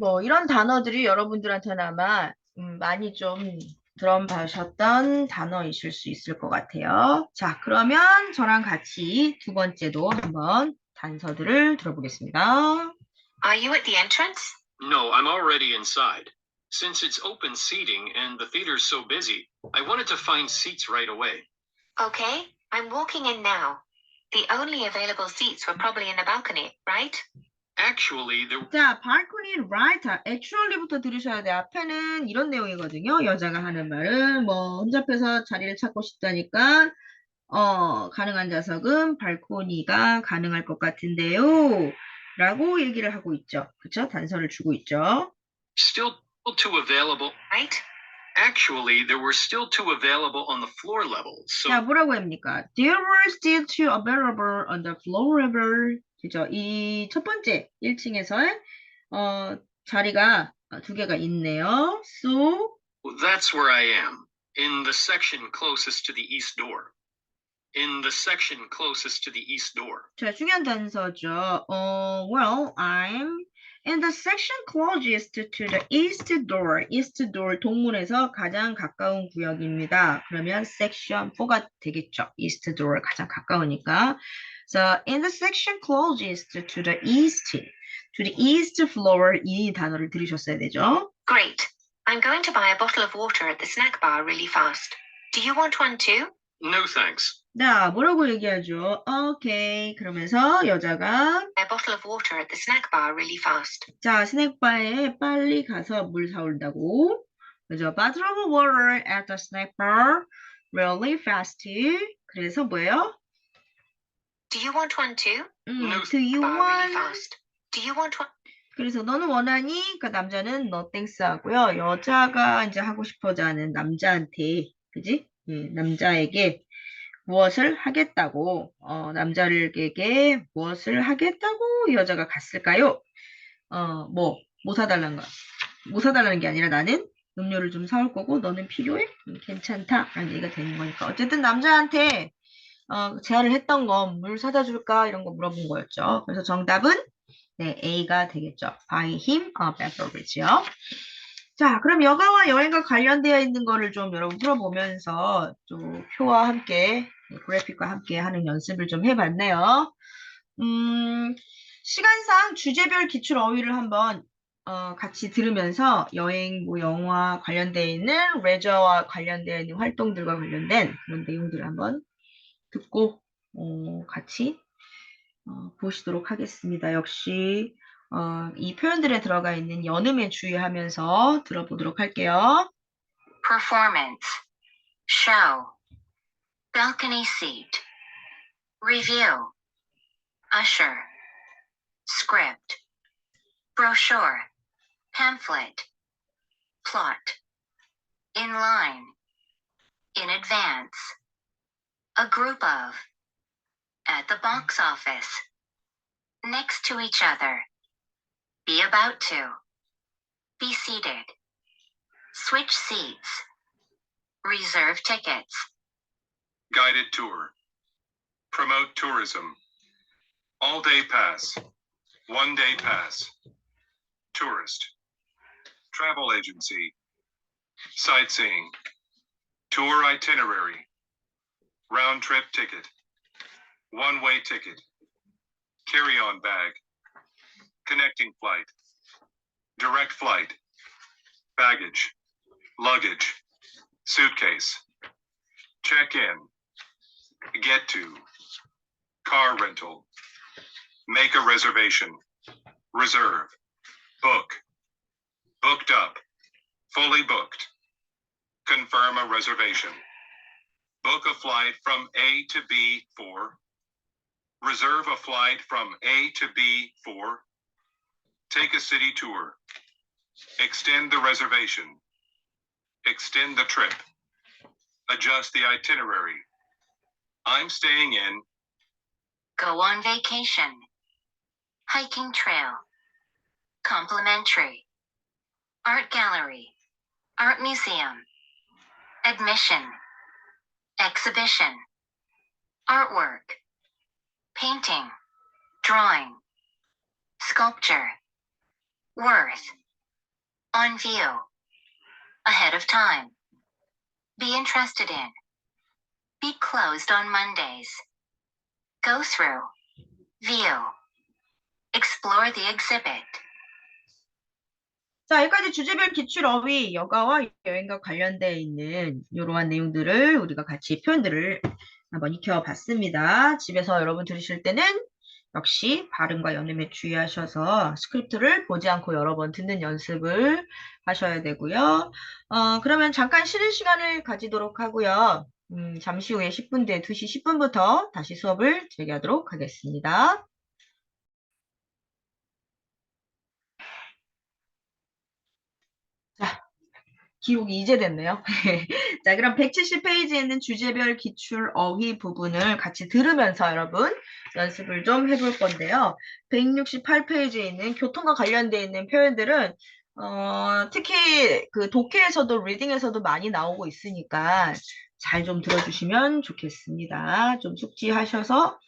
뭐 이런 단어들이 여러분들한테는 아마 많이 좀 들어보셨던 단어이실 수 있을 것 같아요. 자, 그러면 저랑 같이 두 번째도 한번 단서들을 들어보겠습니다. Are you at the entrance? No, I'm already inside. Since it's open seating and the theater's so busy, I wanted to find seats right away. Okay, I'm walking in now. The only available seats were probably in the balcony, right? Actually, there 자, balcony right, actually부터 들으셔야 돼요. 앞에는 이런 내용이거든요. 여자가 하는 말은 뭐 혼잡해서 자리를 찾고 싶다니까 가능한 좌석은 발코니가 가능할 것 같은데요. 라고 얘기를 하고 있죠. 그쵸? 단서를 주고 있죠. still two available. Right? Actually, there were still two available on the floor level. So 자, 뭐라고 합니까? There were still two available on the floor level. 그죠? 이 첫 번째 1층에서 자리가 두 개가 있네요. So that's where I am, in the section closest to the east door. In the section closest to the east door. 자, 중요한 단서죠. Well, I'm in the section closest to the east door. east door 동문에서 가장 가까운 구역입니다. 그러면 section 4가 되겠죠. east door 가장 가까우니까. So, in the section closest to the east floor 이 단어를 들으셨어야 되죠. Great. I'm going to buy a bottle of water at the snack bar really fast. Do you want one too? No thanks. 자, 뭐라고 얘기하죠? 오케이. 그러면서 여자가 A bottle of water at the snack bar really fast. 자, 스낵바에 빨리 가서 물 사온다고. 그죠? Bottle of water at the snack bar really fast. 그래서 뭐예요? Do you want one too? No Do you Bar really want? fast. Do you want one? 그래서 너는 원하니? 그 남자는 no thanks 하고요. 여자가 이제 하고 싶어져 하는 남자한테, 그지? 예, 남자에게 무엇을 하겠다고, 남자에게 무엇을 하겠다고 여자가 갔을까요? 뭐 사달라는 거야. 뭐 사달라는 게 아니라 나는 음료를 좀 사올 거고 너는 필요해? 괜찮다. 라는 얘기가 되는 거니까. 어쨌든 남자한테 제안을 했던 건 물 사다 줄까? 이런 거 물어본 거였죠. 그래서 정답은 네, A가 되겠죠. Buy him a beverage요. 자, 그럼 여가와 여행과 관련되어 있는 거를 좀 여러분 풀어보면서 좀 표와 함께, 그래픽과 함께 하는 연습을 좀 해봤네요. 시간상 주제별 기출 어휘를 한번 같이 들으면서 여행, 뭐 영화 관련되어 있는 레저와 관련되어 있는 활동들과 관련된 그런 내용들을 한번 듣고 같이 보시도록 하겠습니다. 역시 이 표현들에 들어가 있는 연음에 주의하면서 들어보도록 할게요. Performance. Show. Balcony seat. Review. Usher. Script. Brochure. Pamphlet. Plot. In line. In advance. A group of. At the box office. Next to each other. Be about to. Be seated. Switch seats. Reserve tickets. Guided tour. Promote tourism. All-day pass. One-day pass. Tourist. Travel agency. Sightseeing. Tour itinerary. Round-trip ticket. One-way ticket. Carry-on bag. Connecting flight. Direct flight. Baggage. Luggage. Suitcase. Check-in. Get to. Car rental. Make a reservation. Reserve. Book. Booked up. Fully booked. Confirm a reservation. Book a flight from A to B for. Reserve a flight from A to B for. Take a city tour. Extend the reservation. Extend the trip. Adjust the itinerary. I'm staying in. Go on vacation. Hiking trail. Complimentary. Art gallery. Art museum. Admission. Exhibition. Artwork. Painting. Drawing. Sculpture. Worth. On view. Ahead of time. Be interested in. Be closed on Mondays. Go through. View. Explore the exhibit. 자, 여기까지 주제별 기출 어휘, 여가와 여행과 관련되어 있는 이러한 내용들을 우리가 같이 표현들을 한번 익혀봤습니다. 집에서 여러분 들으실 때는 역시 발음과 연음에 주의하셔서 스크립트를 보지 않고 여러 번 듣는 연습을 하셔야 되고요. 그러면 잠깐 쉬는 시간을 가지도록 하고요. 잠시 후에 10분 뒤에 2시 10분부터 다시 수업을 재개하도록 하겠습니다. 자, 기록이 이제 됐네요. 자, 그럼 170페이지에 있는 주제별 기출 어휘 부분을 같이 들으면서 여러분 연습을 좀 해볼 건데요. 168페이지에 있는 교통과 관련되어 있는 표현들은 특히 그 독해에서도 리딩에서도 많이 나오고 있으니까 잘 좀 들어주시면 좋겠습니다. 좀 숙지하셔서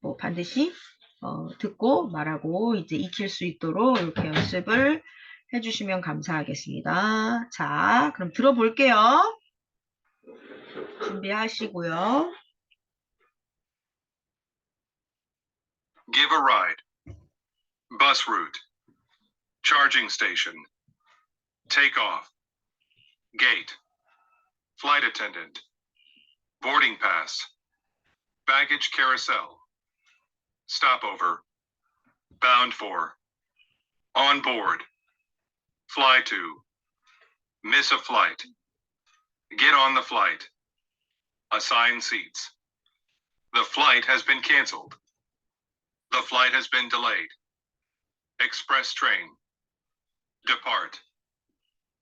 뭐 반드시 듣고 말하고 이제 익힐 수 있도록 이렇게 연습을 해주시면 감사하겠습니다. 자, 그럼 들어볼게요. 준비하시고요. Give a ride. Bus route. Charging station. Take off. Gate. Flight attendant. boarding pass, baggage carousel, stopover, bound for, on board, fly to, miss a flight, get on the flight, assign seats. The flight has been canceled. The flight has been delayed. Express train. Depart.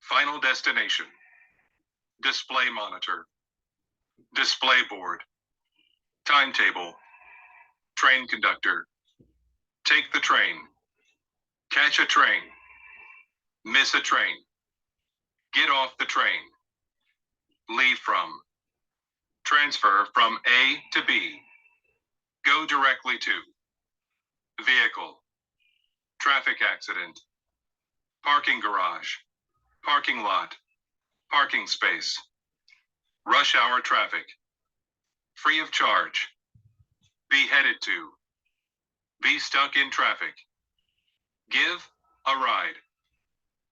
Final destination. Display monitor. Display board. Timetable. Train conductor. Take the train. Catch a train. Miss a train. Get off the train. Leave from. Transfer from A to B. Go directly to. Vehicle. Traffic accident. Parking garage. Parking lot. Parking space. Rush hour traffic. Free of charge. Be headed to. Be stuck in traffic. Give a ride.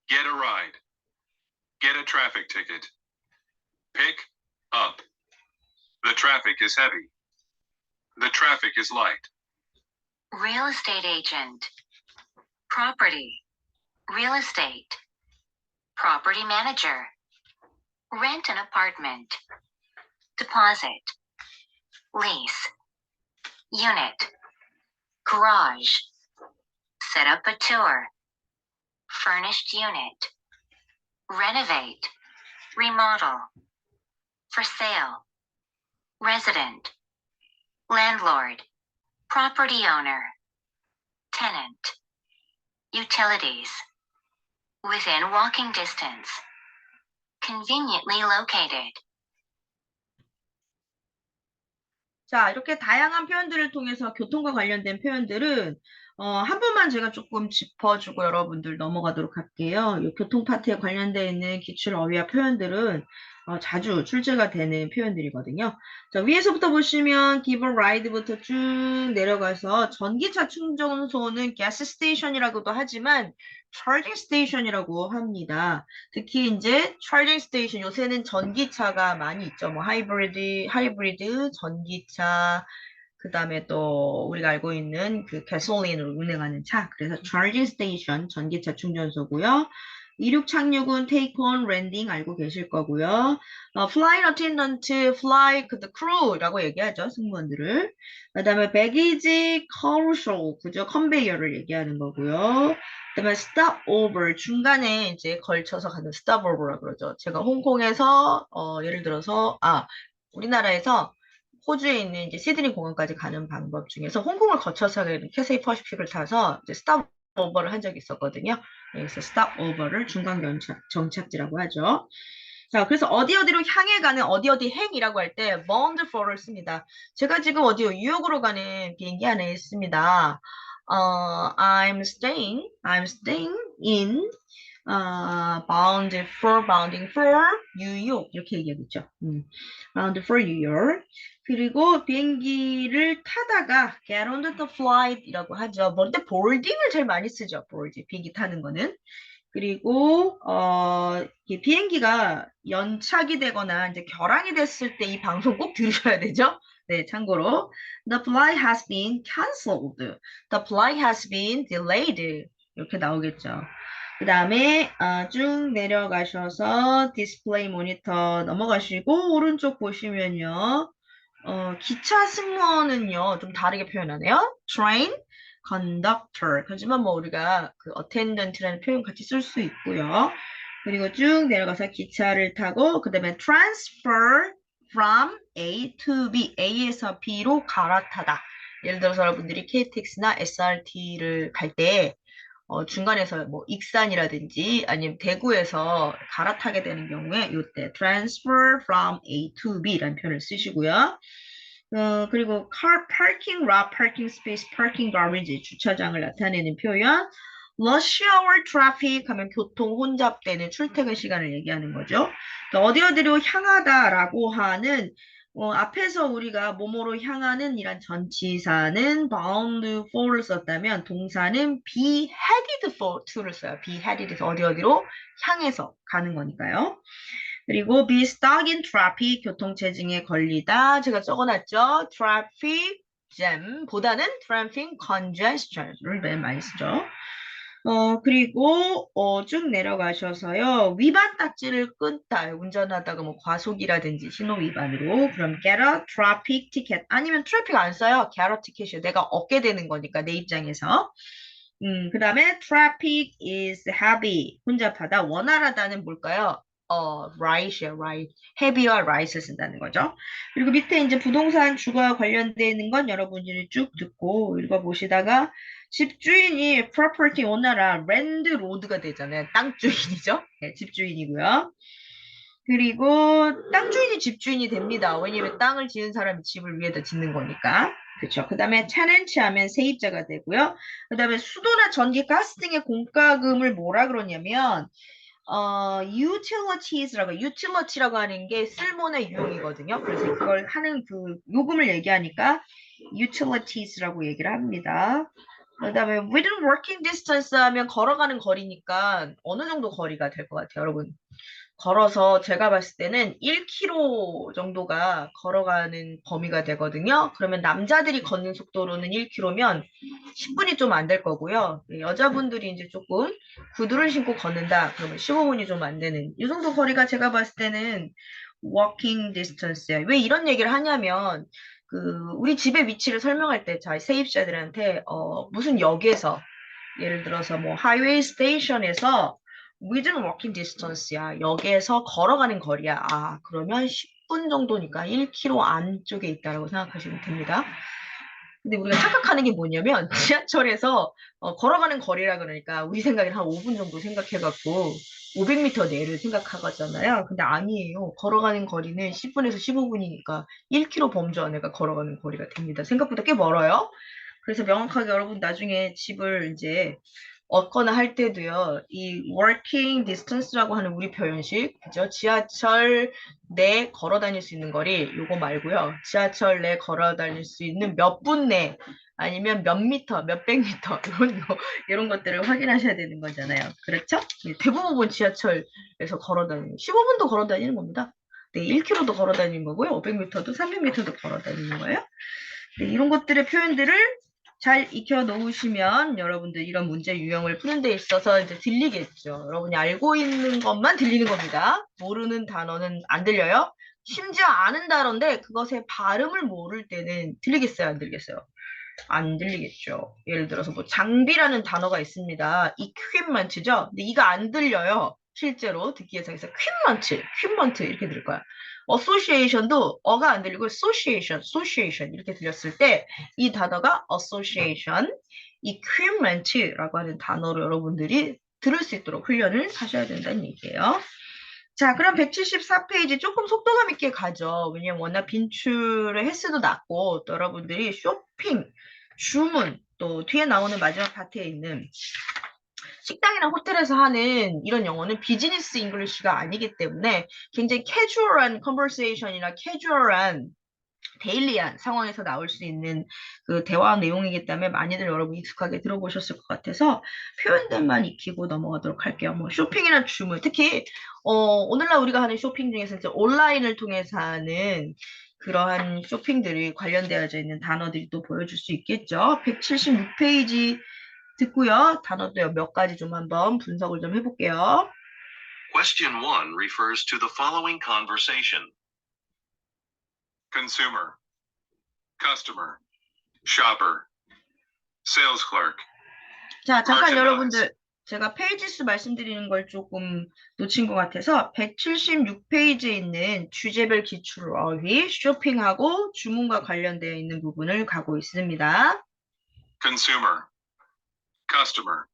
Get a ride. Get a traffic ticket. Pick up. The traffic is heavy. The traffic is light. Real estate agent. Property. Real estate. Property manager. Rent an apartment. Deposit. Lease. Unit. Garage. Set up a tour. Furnished unit. Renovate. Remodel. For sale. Resident. Landlord. Property owner. Tenant. Utilities. Within walking distance. Conveniently located. 자, 이렇게 다양한 표현들을 통해서 교통과 관련된 표현들은 한 번만 제가 조금 짚어주고 여러분들 넘어가도록 할게요. 이 교통 파트에 관련되어 있는 기출 어휘와 표현들은 자주 출제가 되는 표현들이거든요. 자, 위에서부터 보시면 give a ride부터 쭉 내려가서 전기차 충전소는 gas station이라고도 하지만 charging station이라고 합니다. 특히 이제 charging station 요새는 전기차가 많이 있죠. 뭐 하이브리드 전기차 그 다음에 또 우리가 알고 있는 그 가솔린으로 운행하는 차. 그래서 charging station 전기차 충전소고요. 이륙 착륙은 take on landing 알고 계실 거고요. flight attendant, fly the crew라고 얘기하죠. 승무원들을. 그 다음에 baggage carousel, 그죠? 컨베이어를 얘기하는 거고요. 그 다음에 stopover, 중간에 이제 걸쳐서 가는 stopover라고 그러죠. 제가 홍콩에서 예를 들어서 우리나라에서 호주에 있는 이제 시드니 공항까지 가는 방법 중에서 홍콩을 거쳐서 가는 캐세이 퍼시픽을 타서 이제 스탑오버를 한 적이 있었거든요. 그래서 스탑오버를 중간 정착지라고 하죠. 자, 그래서 어디로 향해 가는 어디 행이라고 할 때 bound for를 씁니다. 제가 지금 어디요? 뉴욕으로 가는 비행기 안에 있습니다. I'm staying in bounding for 뉴욕 이렇게 얘기하겠죠. bound for 뉴욕. 그리고 비행기를 타다가 get on the flight이라고 하죠. 뭔데 boarding을 제일 많이 쓰죠. board 비행기 타는 거는. 그리고 비행기가 연착이 되거나 이제 결항이 됐을 때 이 방송 꼭 들으셔야 되죠. 네, 참고로 the flight has been cancelled. The flight has been delayed. 이렇게 나오겠죠. 그 다음에 쭉 내려가셔서 디스플레이 모니터 넘어가시고 오른쪽 보시면요. 기차 승무원은요. 좀 다르게 표현하네요. train conductor. 하지만 뭐 우리가 그 attendant라는 표현 같이 쓸 수 있고요. 그리고 쭉 내려가서 기차를 타고 그 다음에 transfer from A to B. A에서 B로 갈아타다. 예를 들어서 여러분들이 KTX나 SRT를 갈 때 중간에서 뭐 익산이라든지 아니면 대구에서 갈아타게 되는 경우에 이때 transfer from A to B라는 표현을 쓰시고요. 그리고 parking lot, parking space, parking garage 주차장을 나타내는 표현. rush hour traffic 하면 교통 혼잡되는 출퇴근 시간을 얘기하는 거죠. 어디로 향하다라고 하는 앞에서 우리가 뭐뭐로 향하는 이란 전치사는 bound for를 썼다면 동사는 be headed for to를 써요. be headed 어디로 향해서 가는 거니까요. 그리고 be stuck in traffic, 교통체증에 걸리다. 제가 적어놨죠. traffic jam 보다는 traffic congestion을 맨 많이 쓰죠. 그리고 쭉 내려가셔서요. 위반 딱지를 끊다. 운전하다가 뭐 과속이라든지 신호 위반으로. 그럼 get a traffic ticket. 아니면 트래픽 안 써요. get a ticket이요. 내가 얻게 되는 거니까 내 입장에서. 그 다음에 traffic is heavy. 혼잡하다. 원활하다는 뭘까요? right이요, right. heavy와 right을 쓴다는 거죠. 그리고 밑에 이제 부동산 주거와 관련되는 건 여러분들이 쭉 듣고 읽어보시다가 집주인이 property owner라 landlord가 되잖아요. 땅 주인이죠. 네, 집주인이고요. 그리고 땅 주인이 집주인이 됩니다. 왜냐면 땅을 지은 사람이 집을 위에다 짓는 거니까. 그렇죠. 그 다음에 tenant 하면 세입자가 되고요. 그 다음에 수도나 전기, 가스 등의 공과금을 뭐라 그러냐면 utility라고 하는 게 쓸모나 유용이거든요. 그래서 이걸 하는 그 요금을 얘기하니까 utilities라고 얘기를 합니다. 그 다음에 within working distance 하면 걸어가는 거리니까 어느 정도 거리가 될 것 같아요, 여러분. 걸어서 제가 봤을 때는 1km 정도가 걸어가는 범위가 되거든요. 그러면 남자들이 걷는 속도로는 1km면 10분이 좀 안 될 거고요. 여자분들이 이제 조금 구두를 신고 걷는다. 그러면 15분이 좀 안 되는 이 정도 거리가 제가 봤을 때는 walking distance예요. 왜 이런 얘기를 하냐면 우리 집의 위치를 설명할 때 자, 세입자들한테 무슨 역에서 예를 들어서 뭐 하이웨이 스테이션에서 within walking distance야. 역에서 걸어가는 거리야. 아, 그러면 10분 정도니까 1km 안쪽에 있다라고 생각하시면 됩니다. 근데 우리가 착각하는 게 뭐냐면 지하철에서 걸어가는 거리라 그러니까 우리 생각에는 한 5분 정도 생각해갖고 500m 내를 생각하잖아요. 근데 아니에요. 걸어가는 거리는 10분에서 15분이니까 1km 범주 안에가 걸어가는 거리가 됩니다. 생각보다 꽤 멀어요. 그래서 명확하게 여러분 나중에 집을 이제 얻거나 할 때도요, 이 working distance라고 하는 우리 표현식, 그죠? 지하철 내 걸어 다닐 수 있는 거리, 요거 말고요. 지하철 내 걸어 다닐 수 있는 몇 분 내, 아니면 몇 미터, 몇백 미터, 이런 것들을 확인하셔야 되는 거잖아요. 그렇죠? 대부분 지하철에서 걸어 다니는, 15분도 걸어 다니는 겁니다. 네, 1km도 걸어 다니는 거고요. 500m도, 300m도 걸어 다니는 거예요. 네, 이런 것들의 표현들을 잘 익혀 놓으시면 여러분들 이런 문제 유형을 푸는 데 있어서 이제 들리겠죠. 여러분이 알고 있는 것만 들리는 겁니다. 모르는 단어는 안 들려요. 심지어 아는 단어인데 그것의 발음을 모를 때는 들리겠어요, 안 들리겠어요? 안 들리겠죠. 예를 들어서 뭐 장비라는 단어가 있습니다. equipment죠. 근데 이거 안 들려요. 실제로 듣기에서 그래서 equipment 이렇게 들을 거야. association도 어가 안 들리고 association 이렇게 들렸을 때 이 단어가 association, equipment라고 하는 단어로 여러분들이 들을 수 있도록 훈련을 하셔야 된다는 얘기예요. 자, 그럼 174페이지 조금 속도감 있게 가죠. 왜냐면 워낙 빈출의 횟수도 낮고 또 여러분들이 쇼핑, 주문, 또 뒤에 나오는 마지막 파트에 있는 식당이나 호텔에서 하는 이런 영어는 비즈니스 잉글리시가 아니기 때문에 굉장히 캐주얼한 컨버세이션이나 캐주얼한 데일리한 상황에서 나올 수 있는 그 대화 내용이기 때문에 많이들 여러분 익숙하게 들어보셨을 것 같아서 표현들만 익히고 넘어가도록 할게요. 뭐 쇼핑이나 주문, 특히 오늘날 우리가 하는 쇼핑 중에서 이제 온라인을 통해서 하는 그러한 쇼핑들이 관련되어져 있는 단어들이 또 보여줄 수 있겠죠. 176페이지 듣고요. 단어도 몇 가지 좀 한번 분석을 좀 해볼게요. Question 1 refers to the following conversation. consumer, customer, shopper, sales clerk, 자, 잠깐 merchandise. 여러분들 제가 페이지 수 말씀드리는 걸 조금 놓친 것 같아서 176페이지에 있는 주제별 기출 어휘, 쇼핑하고 주문과 관련되어 있는 부분을 가고 있습니다. consumer, customer,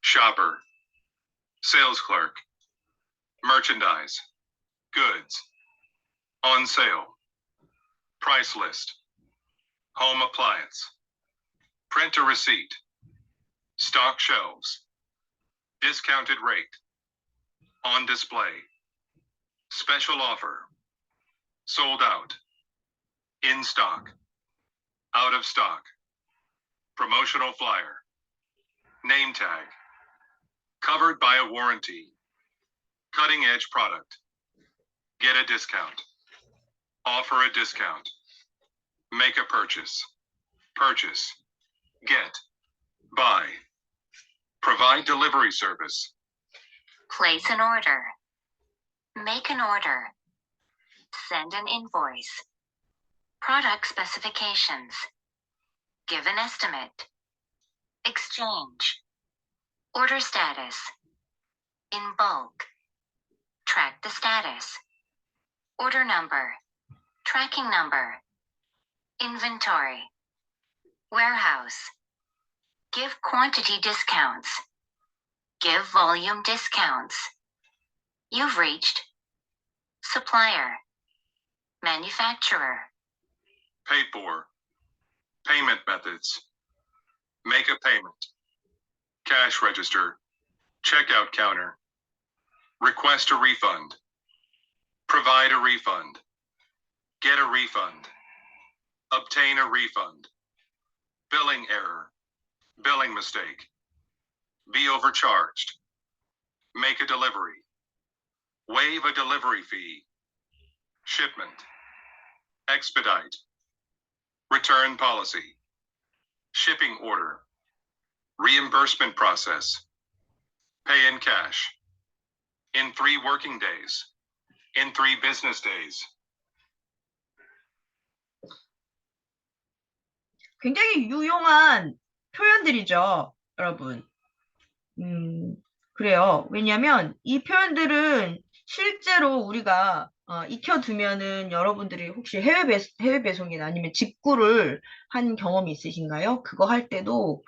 shopper, sales clerk, merchandise, goods, on sale, price list, home appliance, print a receipt, stock shelves, discounted rate, on display, special offer, sold out, in stock, out of stock, promotional flyer, name tag, covered by a warranty, cutting edge product, get a discount, offer a discount, make a purchase, purchase, get, buy, provide delivery service, Place an order. Make an order. Send an invoice. Product specifications. Give an estimate. Exchange. Order status. In bulk. Track the status. Order number. Tracking number. Inventory. Warehouse. Give quantity discounts. Give volume discounts. You've reached supplier, manufacturer, pay for, payment methods, make a payment, cash register, checkout counter, request a refund, provide a refund, get a refund, obtain a refund, billing error, billing mistake, be overcharged, make a delivery, waive a delivery fee, shipment, expedite, return policy, shipping order, reimbursement process, pay in cash, in 3 working days, in 3 business days. 굉장히 유용한 표현들이죠, 여러분. 그래요. 왜냐면 이 표현들은 실제로 우리가 익혀두면은 여러분들이 혹시 해외 배송이나 아니면 직구를 한 경험이 있으신가요? 그거 할 때도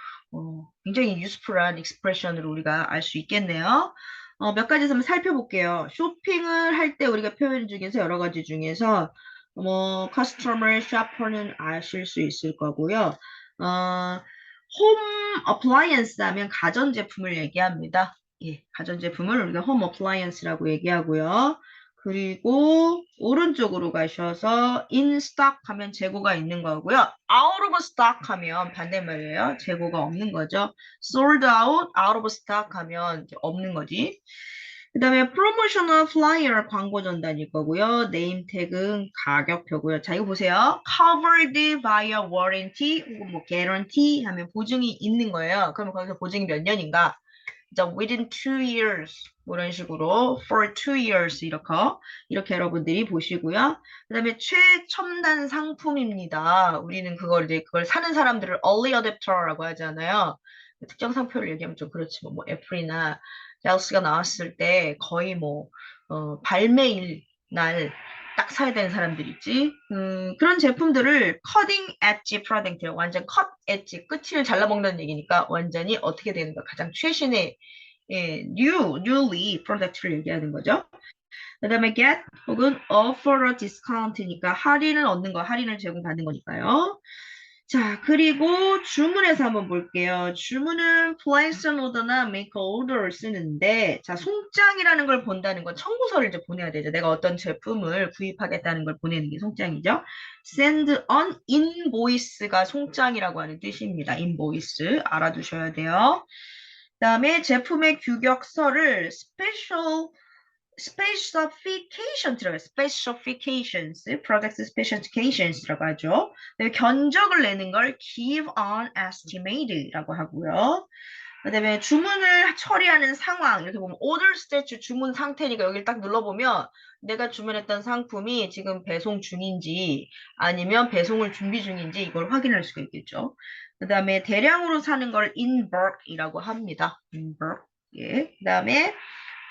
굉장히 유스풀한 익스프레션으로 우리가 알 수 있겠네요. 몇 가지 한번 살펴볼게요. 쇼핑을 할 때 우리가 표현 중에서 여러 가지 중에서 커스터머, 셔퍼는 아실 수 있을 거고요. 홈 어플라이언스 하면 가전제품을 얘기합니다. 예, 가전제품을 우리가 홈 어플라이언스라고 얘기하고요. 그리고 오른쪽으로 가셔서 in stock 하면 재고가 있는 거고요. out of stock 하면 반대말이에요. 재고가 없는 거죠. sold out, out of stock 하면 이제 없는 거지. 그 다음에 promotional flyer 광고 전단일 거고요. name tag은 가격표고요. 자, 이거 보세요. covered by a warranty 혹은 뭐 guarantee 하면 보증이 있는 거예요. 그러면 거기서 보증이 몇 년인가? 자, within 2 years 이런 식으로 for 2 years 이렇게 여러분들이 보시고요. 그 다음에 최첨단 상품입니다. 우리는 그걸 사는 사람들을 early adopter라고 하잖아요. 특정 상표를 얘기하면 좀 그렇지만 뭐 애플이나 갤럭시가 나왔을 때 거의 발매일 날 딱 사야 되는 사람들 있지. 그런 제품들을 cutting edge product, 완전 cut edge, 끝을 잘라먹는 얘기니까 완전히 어떻게 되는 거 가장 최신의 newly product를 얘기하는 거죠. 그 다음에 get 혹은 offer a discount니까 할인을 얻는 거, 할인을 제공받는 거니까요. 자, 그리고 주문에서 한번 볼게요. 주문은 place an order나 make an order를 쓰는데, 자, 송장이라는 걸 본다는 건 청구서를 이제 보내야 되죠. 내가 어떤 제품을 구입하겠다는 걸 보내는 게 송장이죠. send an invoice가 송장이라고 하는 뜻입니다. invoice 알아두셔야 돼요. 그 다음에 제품의 규격서를 specification 들어가요. specifications, product specifications라고 하죠. 견적을 내는 걸 give an estimate라고 하고요. 그다음에 주문을 처리하는 상황 이렇게 보면 order status 주문 상태니까 여기를 딱 눌러보면 내가 주문했던 상품이 지금 배송 중인지 아니면 배송을 준비 중인지 이걸 확인할 수가 있겠죠. 그다음에 대량으로 사는 걸 in bulk이라고 합니다. in bulk. 예. 그다음에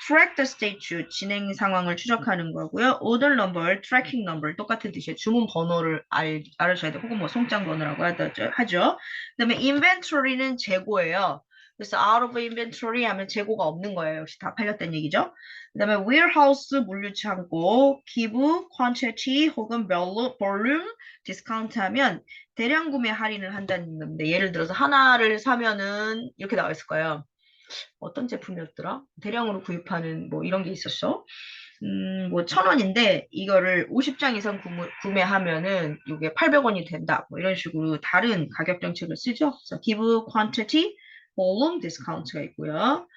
track the status 진행 상황을 추적하는 거고요. order number, tracking number 똑같은 뜻이에요. 주문 번호를 알으셔야 돼요. 혹은 뭐 송장 번호라고 하죠. 그다음에 inventory는 재고예요. 그래서 out of inventory 하면 재고가 없는 거예요. 역시 다 팔렸다는 얘기죠. 그다음에 warehouse 물류창고, give quantity 혹은 volume discount 하면 대량 구매 할인을 한다는 건데 예를 들어서 하나를 사면은 이렇게 나와 있을 거예요. 어떤 제품이었더라? 대량으로 구입하는 뭐 이런 게 있었어. 뭐 1,000원인데 이거를 50장 이상 구매하면은 이게 800원이 된다. 뭐 이런 식으로 다른 가격 정책을 쓰죠. 그래서 give quantity, volume discount가 있고요.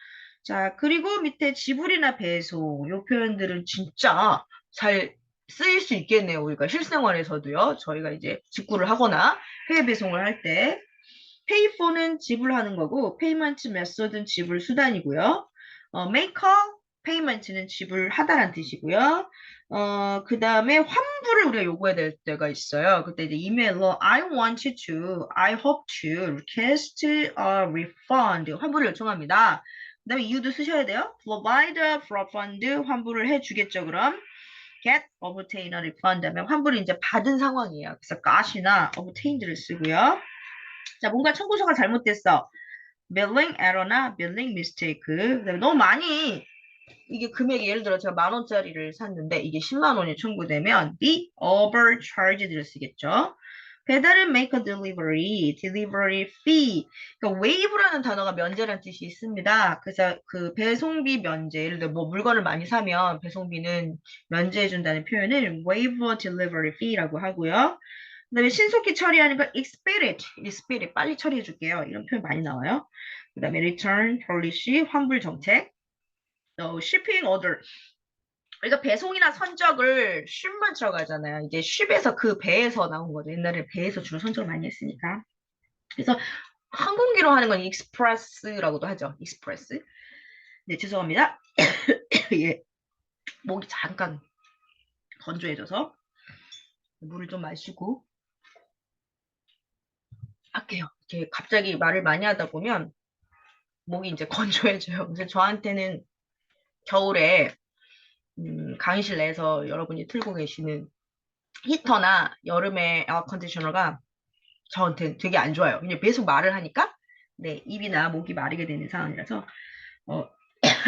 자, 그리고 밑에 지불이나 배송 이 표현들은 진짜 잘 쓰일 수 있겠네요. 우리가 실생활에서도요. 저희가 이제 직구를 하거나 해외 배송을 할 때. pay for는 지불하는 거고, payment method는 지불 수단이고요. make a payment는 지불하다라는 뜻이고요. 그 다음에 환불을 우리가 요구해야 될 때가 있어요. 그때 이제 이메일로 I want to, I hope to request a refund 환불을 요청합니다. 그 다음에 이유도 쓰셔야 돼요. provide a refund 환불을 해주겠죠. 그럼 get, obtain a refund 하면 환불을 이제 받은 상황이에요. 그래서 got이나 obtained를 쓰고요. 자, 뭔가 청구서가 잘못됐어. billing error나 billing mistake. 그다음에 너무 많이 이게 금액이 예를 들어 제가 10,000원짜리를 샀는데 이게 10만 원이 청구되면 be overcharged를 쓰겠죠. 배달은 make a delivery, delivery fee. 그러니까 waive라는 단어가 면제라는 뜻이 있습니다. 그래서 그 배송비 면제, 예를 들어 뭐 물건을 많이 사면 배송비는 면제해준다는 표현을 waive delivery fee라고 하고요. 그 다음에 신속히 처리하는 거 expedite, 빨리 처리해 줄게요. 이런 표현 많이 나와요. 그 다음에 return policy, 환불 정책. shipping order. 그러니까 배송이나 선적을 shipment이라고 하잖아요. 이제 ship에서 그 배에서 나온 거죠. 옛날에 배에서 주로 선적을 많이 했으니까. 그래서 항공기로 하는 건 express라고도 하죠. express. 네, 죄송합니다. 예, 목이 잠깐 건조해져서 물을 좀 마시고 할게요. 이렇게 갑자기 말을 많이 하다 보면 목이 이제 건조해져요. 그래서 저한테는 겨울에 강의실 내에서 여러분이 틀고 계시는 히터나 여름에 에어컨디셔너가 저한테 되게 안 좋아요. 그냥 계속 말을 하니까 네, 입이나 목이 마르게 되는 상황이라서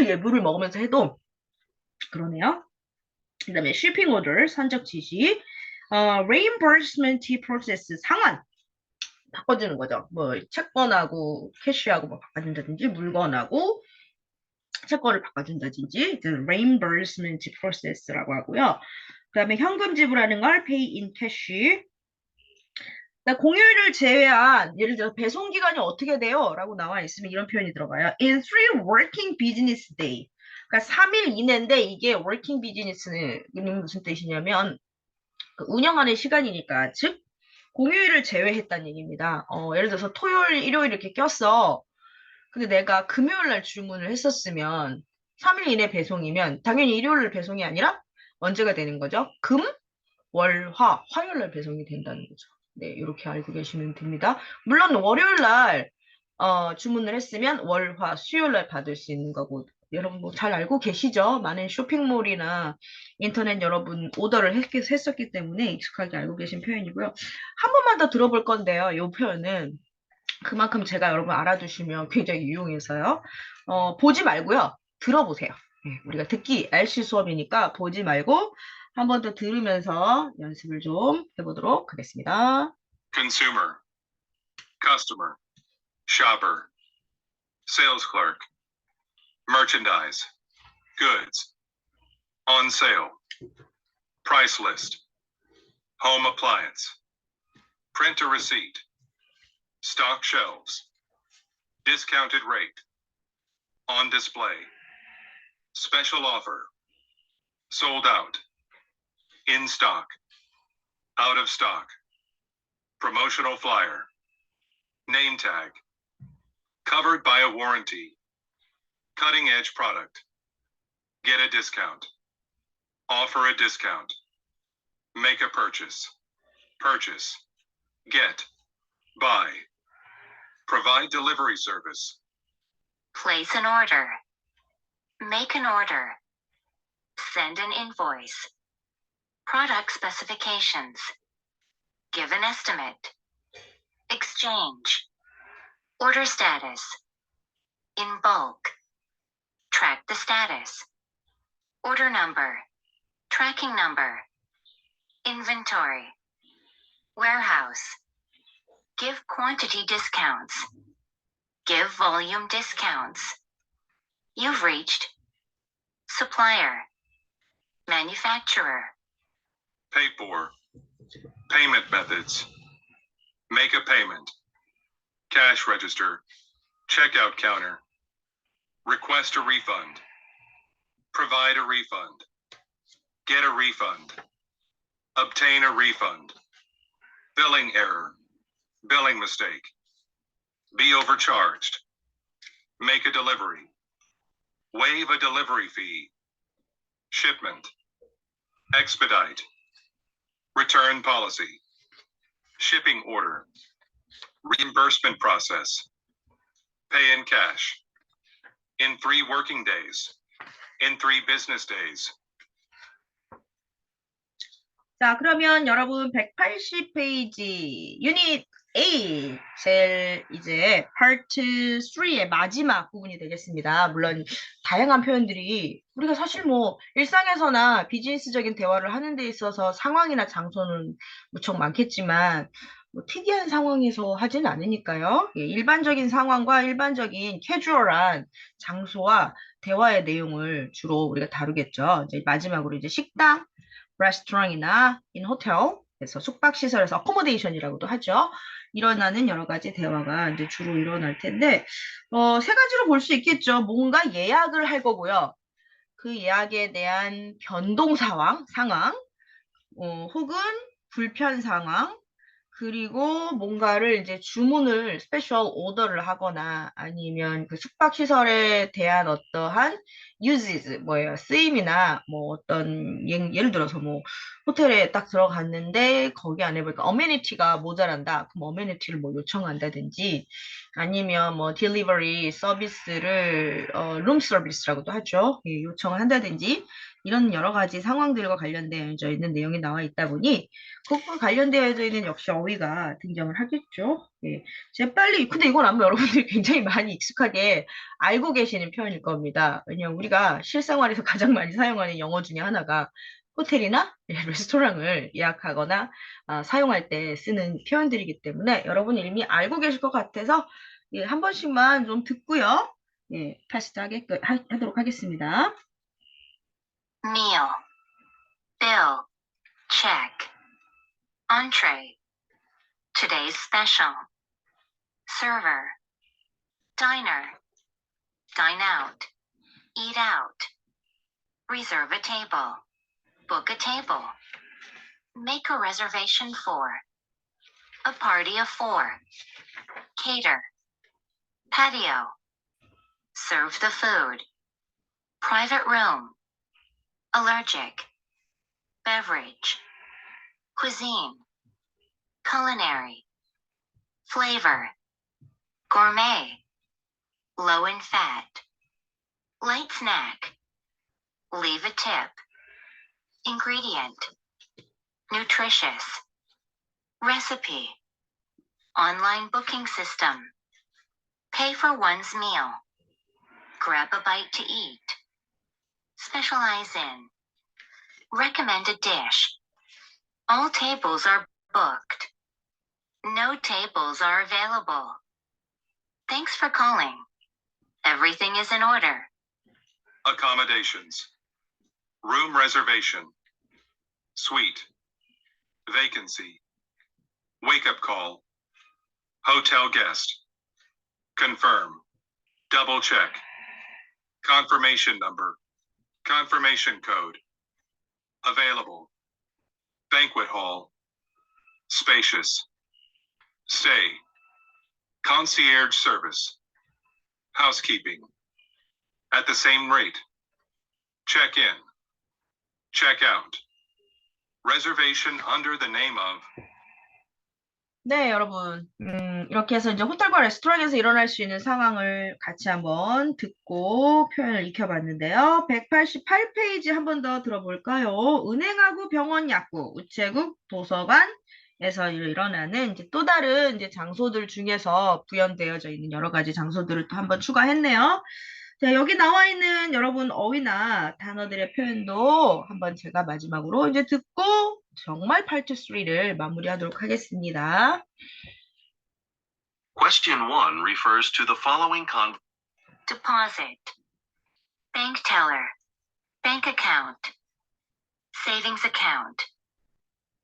예, 물을 먹으면서 해도 그러네요. 그 다음에 shipping order, 선적 지시, reimbursement process, 상환. 바꿔주는 거죠. 뭐 채권하고 캐시하고 뭐 바꿔준다든지 물건하고 채권을 바꿔준다든지 reimbursement process라고 하고요. 그 다음에 현금 지불하는 걸 pay in cash. 공휴일을 제외한 예를 들어 배송 기간이 어떻게 돼요? 라고 나와 있으면 이런 표현이 들어가요. In 3 working business day. 그러니까 3일 이내인데 이게 working business는 무슨 뜻이냐면 그 운영하는 시간이니까 즉 공휴일을 제외했다는 얘기입니다. 예를 들어서 토요일, 일요일 이렇게 꼈어. 근데 내가 금요일 날 주문을 했었으면 3일 이내 배송이면 당연히 일요일 날 배송이 아니라 언제가 되는 거죠? 금, 월, 화, 화요일 날 배송이 된다는 거죠. 네, 이렇게 알고 계시면 됩니다. 물론 월요일 날 주문을 했으면 월, 화, 수요일 날 받을 수 있는 거고 여러분 뭐 잘 알고 계시죠? 많은 쇼핑몰이나 인터넷 여러분 오더를 했었기 때문에 익숙하게 알고 계신 표현이고요. 한 번만 더 들어볼 건데요. 이 표현은 그만큼 제가 여러분 알아두시면 굉장히 유용해서요. 보지 말고요. 들어보세요. 네, 우리가 듣기 알시 수업이니까 보지 말고 한 번 더 들으면서 연습을 좀 해보도록 하겠습니다. consumer, customer, shopper, sales clerk, merchandise, goods, on sale, price list, home appliance, print a receipt, stock shelves, discounted rate, on display, special offer, sold out, in stock, out of stock, promotional flyer, name tag, covered by a warranty, cutting edge product, get a discount, offer a discount, make a purchase, purchase, get, buy, provide delivery service, Place an order. Make an order. Send an invoice. Product specifications. Give an estimate. Exchange. Order status. In bulk. Track the status. Order number. Tracking number. Inventory. Warehouse. Give quantity discounts. Give volume discounts. You've reached supplier, manufacturer, pay for, payment methods, make a payment, cash register, checkout counter, request a refund, provide a refund, Get a refund. Obtain a refund. Billing error. Billing mistake. Be overcharged. Make a delivery. Waive a delivery fee. Shipment. Expedite. Return policy. Shipping order. Reimbursement process. Pay in cash. In 3 working days. In 3 business days. 자, 그러면 여러분 180페이지 유닛 A 제일 이제 파트 3의 마지막 부분이 되겠습니다. 물론 다양한 표현들이 우리가 사실 뭐 일상에서나 비즈니스적인 대화를 하는 데 있어서 상황이나 장소는 무척 많겠지만 뭐 특이한 상황에서 하진 않으니까요. 예, 일반적인 상황과 일반적인 캐주얼한 장소와 대화의 내용을 주로 우리가 다루겠죠. 이제 마지막으로 이제 식당, 레스토랑이나 in 호텔에서 숙박시설에서 어코모데이션이라고도 하죠. 일어나는 여러 가지 대화가 이제 주로 일어날 텐데, 세 가지로 볼 수 있겠죠. 뭔가 예약을 할 거고요. 그 예약에 대한 변동 상황, 혹은 불편 상황, 그리고 뭔가를 이제 주문을 스페셜 오더를 하거나 아니면 그 숙박시설에 대한 어떠한 uses, 뭐예요? 쓰임이나 뭐 어떤 예를 들어서 뭐 호텔에 딱 들어갔는데 거기 안에 보니까 어메니티가 모자란다. 그럼 어메니티를 뭐 요청한다든지 아니면 뭐 딜리버리 서비스를 룸 서비스라고도 하죠. 예, 요청을 한다든지 이런 여러 가지 상황들과 관련되어 있는 내용이 나와 있다 보니 그것과 관련되어져 있는 역시 어휘가 등장을 하겠죠. 예. 재빨리, 근데 이건 아마 여러분들이 굉장히 많이 익숙하게 알고 계시는 표현일 겁니다. 왜냐면 우리가 실생활에서 가장 많이 사용하는 영어 중에 하나가 호텔이나 레스토랑을 예약하거나 사용할 때 쓰는 표현들이기 때문에 여러분이 이미 알고 계실 것 같아서 예, 한 번씩만 좀 듣고요. 예, 하도록 하겠습니다. Meal. Bill. Check. Entree. Today's special. Server. Diner. Dine out. Eat out. Reserve a table. Book a table. Make a reservation for. A party of 4. Cater. Patio. Serve the food. Private room. Allergic. Beverage. Cuisine. Culinary. Flavor. Gourmet. Low in fat. Light snack. Leave a tip. Ingredient. Nutritious. Recipe. Online booking system. Pay for one's meal. Grab a bite to eat. Specialize in. Recommend a dish. All tables are booked. No tables are available. Thanks for calling. Everything is in order. Accommodations. Room reservation. Suite. Vacancy. Wake-up call. Hotel guest. Confirm. Double check. Confirmation number. Confirmation code. Available. Banquet hall. Spacious. Stay. Concierge service. Housekeeping. At the same rate. Check in. Check out. Reservation under the name of. 네, 여러분. 이렇게 해서 이제 호텔과 레스토랑에서 일어날 수 있는 상황을 같이 한번 듣고 표현을 익혀봤는데요. 188페이지 한 번 더 들어볼까요? 은행하고 병원, 약국, 우체국, 도서관에서 일어나는 이제 또 다른 이제 장소들 중에서 구현되어져 있는 여러 가지 장소들을 또 한번 추가했네요. 자, 여기 나와 있는 여러분 어휘나 단어들의 표현도 한번 제가 마지막으로 이제 듣고 정말 파트 3를 마무리하도록 하겠습니다. Question 1 refers to the following Deposit. Bank teller. Bank account. Savings account.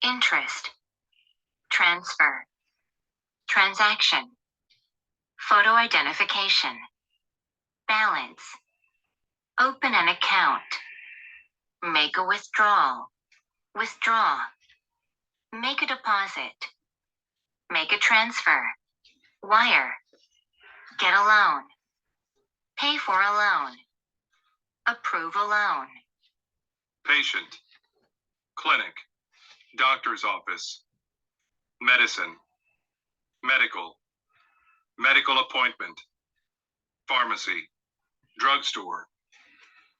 Interest. Transfer. Transaction. Photo identification. Balance. Open an account. Make a withdrawal. Withdraw. Make a deposit. Make a transfer. Wire. Get a loan. Pay for a loan. Approve a loan. patient, clinic, doctor's office, medicine, medical, medical appointment, pharmacy, drugstore,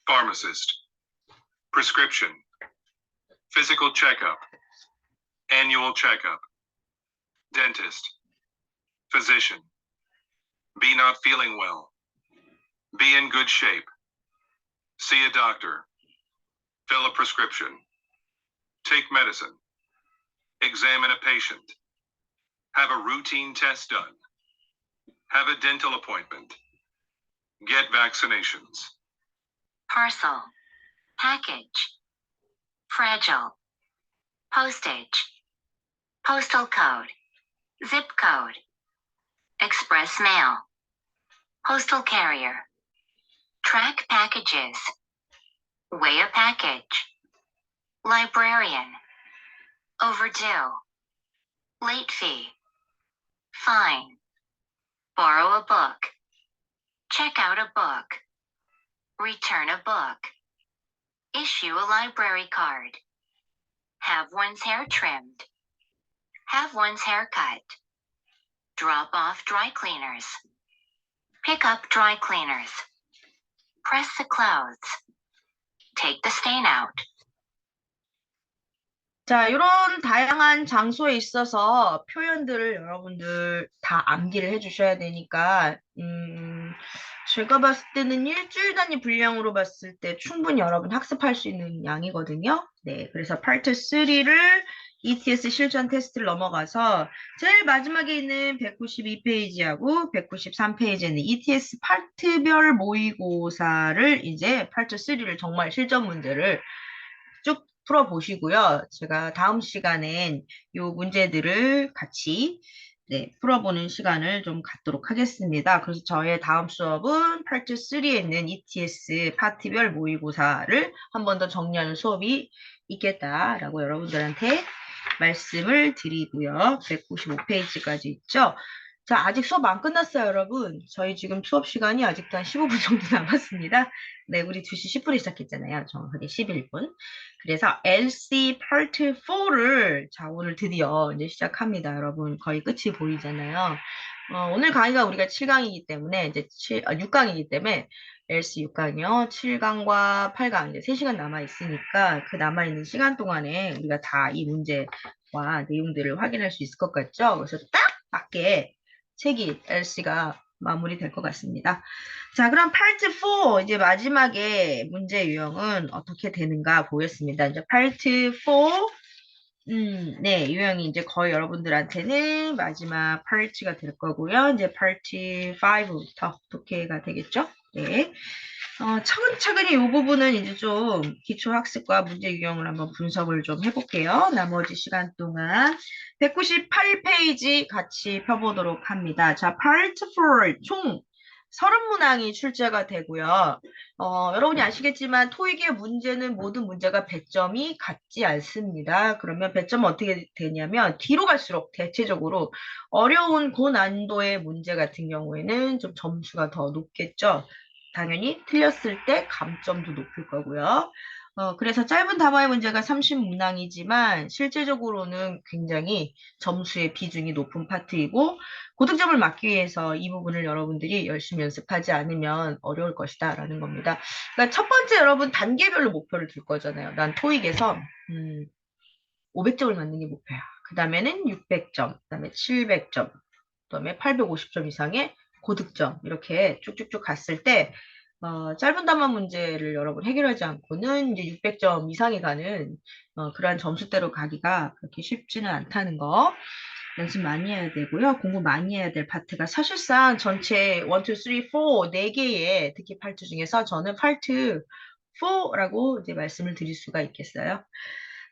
pharmacist, prescription, physical checkup, annual checkup, dentist, physician, be not feeling well, be in good shape, see a doctor, fill a prescription, take medicine, examine a patient, have a routine test done, have a dental appointment, get vaccinations. Parcel. Package. Fragile. Postage. Postal code. Zip code. Express mail. Postal carrier. Track packages. Weigh a package. Librarian. Overdue. Late fee. Fine. Borrow a book. Check out a book. Return a book. Issue a library card. Have one's hair trimmed. Have one's hair cut. Drop off dry cleaners. Pick up dry cleaners. Press the clothes. Take the stain out. 자, 이런 다양한 장소에 있어서 표현들을 여러분들 다 암기를 해주셔야 되니까, 제가 봤을 때는 일주일 단위 분량으로 봤을 때 충분히 여러분 학습할 수 있는 양이거든요. 네, 그래서 파트 3를 ETS 실전 테스트를 넘어가서 제일 마지막에 있는 192페이지하고 193페이지에는 ETS 파트별 모의고사를 이제 파트 3를 정말 실전 문제를 쭉 풀어보시고요. 제가 다음 시간엔 이 문제들을 같이 풀어보는 시간을 좀 갖도록 하겠습니다. 그래서 저의 다음 수업은 파트 3에 있는 ETS 파트별 모의고사를 한 번 더 정리하는 수업이 있겠다라고 여러분들한테 말씀을 드리고요. 195페이지까지 있죠. 자, 아직 수업 안 끝났어요, 여러분. 저희 지금 수업 시간이 아직도 한 15분 정도 남았습니다. 네, 우리 2시 10분에 시작했잖아요. 정확하게 11분. 그래서 LC 파트 4를 자, 오늘 드디어 이제 시작합니다, 여러분. 거의 끝이 보이잖아요. 오늘 강의가 우리가 7강이기 때문에 이제 6강이기 때문에 LC 6강이요. 7강과 8강 이제 3시간 남아 있으니까 그 남아 있는 시간 동안에 우리가 다 이 문제와 내용들을 확인할 수 있을 것 같죠? 그래서 딱 맞게 책이 LC가 마무리될 것 같습니다. 자, 그럼 파트 4 이제 마지막에 문제 유형은 어떻게 되는가 보겠습니다. 이제 파트 4 네, 유형이 이제 거의 여러분들한테는 마지막 파트가 될 거고요. 이제 파트 5부터 독해가 되겠죠? 네. 차근차근히 이 부분은 이제 좀 기초학습과 문제 유형을 한번 분석을 좀 해볼게요. 나머지 시간 동안 198페이지 같이 펴보도록 합니다. 자, 파트 4 총 30문항이 출제가 되고요. 여러분이 아시겠지만 토익의 문제는 모든 문제가 배점이 같지 않습니다. 그러면 배점은 어떻게 되냐면 뒤로 갈수록 대체적으로 어려운 고난도의 문제 같은 경우에는 좀 점수가 더 높겠죠. 당연히 틀렸을 때 감점도 높을 거고요. 그래서 짧은 담화의 문제가 30문항이지만 실제적으로는 굉장히 점수의 비중이 높은 파트이고 고득점을 막기 위해서 이 부분을 여러분들이 열심히 연습하지 않으면 어려울 것이다 라는 겁니다. 그러니까 첫 번째 여러분 단계별로 목표를 둘 거잖아요. 난 토익에서 500점을 맞는 게 목표야. 그 다음에는 600점, 그 다음에 700점, 그 다음에 850점 이상의 고득점 이렇게 쭉쭉쭉 갔을 때 짧은 담화 문제를 여러분 해결하지 않고는 이제 600점 이상이 가는 그러한 점수대로 가기가 그렇게 쉽지는 않다는 거 연습 많이 해야 되고요. 공부 많이 해야 될 파트가 사실상 전체 1, 2, 3, 4, 4개의 특히 파트 중에서 저는 파트 4라고 이제 말씀을 드릴 수가 있겠어요.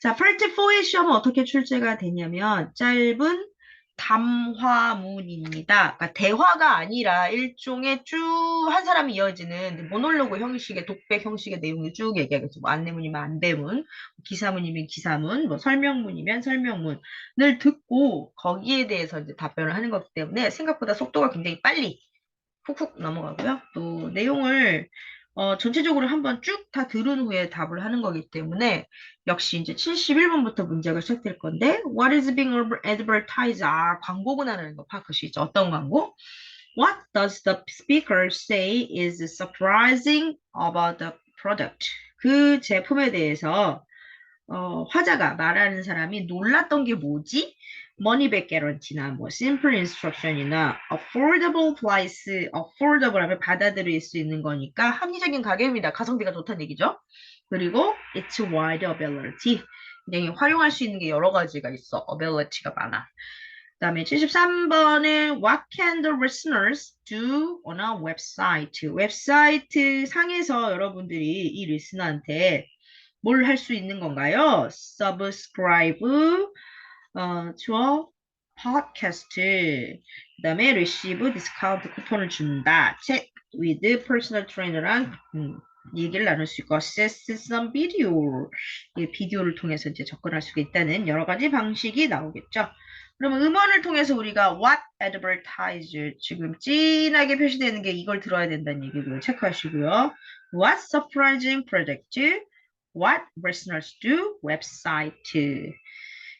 자, 파트 4의 시험은 어떻게 출제가 되냐면 짧은 담화문입니다. 그러니까 대화가 아니라 일종의 쭉 한 사람이 이어지는 모놀로그 형식의 독백 형식의 내용을 쭉 얘기하겠죠. 뭐 안내문이면 안내문, 기사문이면 기사문, 뭐 설명문이면 설명문을 듣고 거기에 대해서 이제 답변을 하는 거기 때문에 생각보다 속도가 굉장히 빨리 훅훅 넘어가고요. 또 내용을 전체적으로 한번 쭉 다 들은 후에 답을 하는 거기 때문에 역시 이제 71번부터 문제가 시작될 건데 What is being advertised? 아, 광고구나라는 거 파악하시죠? 어떤 광고? What does the speaker say is surprising about the product? 그 제품에 대해서 화자가 말하는 사람이 놀랐던 게 뭐지? 머니백 개런티나 뭐 심플 인스트럭션이나 affordable price, affordable 하면 받아들일 수 있는 거니까 합리적인 가격입니다. 가성비가 좋다는 얘기죠. 그리고 it's wide availability. 굉장히 활용할 수 있는 게 여러 가지가 있어. availability가 많아. 그 다음에 73번은 What can the listeners do on a website? 웹사이트 상에서 여러분들이 이 리스너한테 뭘 할 수 있는 건가요? Subscribe to a podcast. 그 다음에 receive discount 쿠폰을 준다. Chat with personal trainer랑 얘기를 나눌 수 있고 access some video. 이 비디오를 통해서 이제 접근할 수가 있다는 여러 가지 방식이 나오겠죠. 그러면 음원을 통해서 우리가 what advertise 지금 진하게 표시되는 게 이걸 들어야 된다는 얘기고요. 체크하시고요. What surprising product? What listeners do? 웹사이트.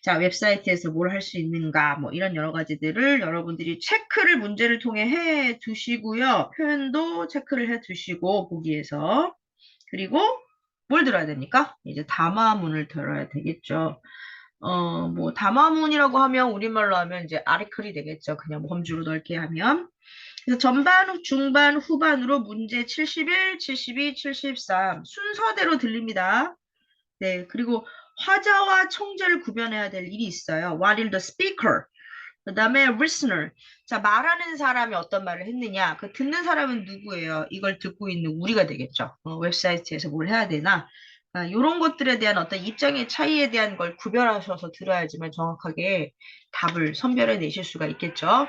자, 웹사이트에서 뭘 할 수 있는가? 뭐 이런 여러 가지들을 여러분들이 체크를 문제를 통해 해 두시고요. 표현도 체크를 해 두시고 보기에서. 그리고 뭘 들어야 됩니까? 이제 담화문을 들어야 되겠죠. 뭐 담화문이라고 하면 우리말로 하면 이제 아리클이 되겠죠. 그냥 뭐 범주로 넓게 하면. 그래서 전반, 중반, 후반으로 문제 71, 72, 73 순서대로 들립니다. 네, 그리고 화자와 청자를 구별해야 될 일이 있어요. What is the speaker? 그 다음에 listener. 자, 말하는 사람이 어떤 말을 했느냐. 그 듣는 사람은 누구예요? 이걸 듣고 있는 우리가 되겠죠. 웹사이트에서 뭘 해야 되나. 이런 것들에 대한 어떤 입장의 차이에 대한 걸 구별하셔서 들어야지만 정확하게 답을 선별해 내실 수가 있겠죠.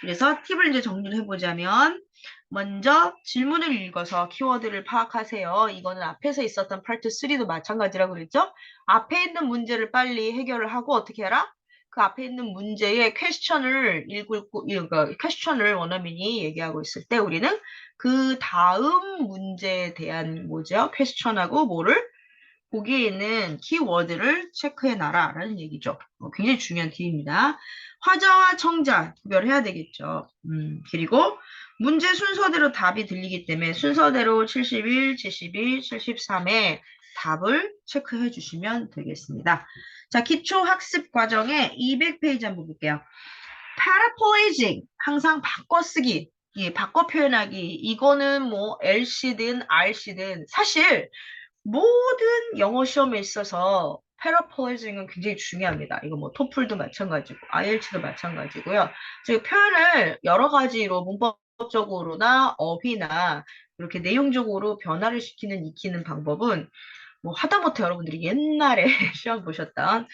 그래서 팁을 이제 정리를 해보자면 먼저 질문을 읽어서 키워드를 파악하세요. 이거는 앞에서 있었던 파트 3도 마찬가지라고 그랬죠? 앞에 있는 문제를 빨리 해결을 하고 어떻게 해라? 그 앞에 있는 문제의 퀘스천을 퀘스천을 원어민이 얘기하고 있을 때 우리는 그 다음 문제에 대한 뭐죠? 퀘스천하고 뭐를? 거기에 있는 키워드를 체크해 놔라라는 얘기죠. 굉장히 중요한 팁입니다. 화자와 청자 구별해야 되겠죠. 그리고 문제 순서대로 답이 들리기 때문에 순서대로 71, 72, 73에 답을 체크해 주시면 되겠습니다. 자, 기초 학습 과정에 200페이지 한번 볼게요. paraphrasing, 항상 바꿔쓰기, 예, 바꿔 표현하기. 이거는 뭐 LC든 RC든 사실 모든 영어 시험에 있어서 paraphrasing은 굉장히 중요합니다. 이거 뭐 토플도 마찬가지고 IELTS도 마찬가지고요. 즉 표현을 여러 가지로 문법적으로나 어휘나 이렇게 내용적으로 변화를 시키는 익히는 방법은 뭐 하다못해 여러분들이 옛날에 시험 보셨던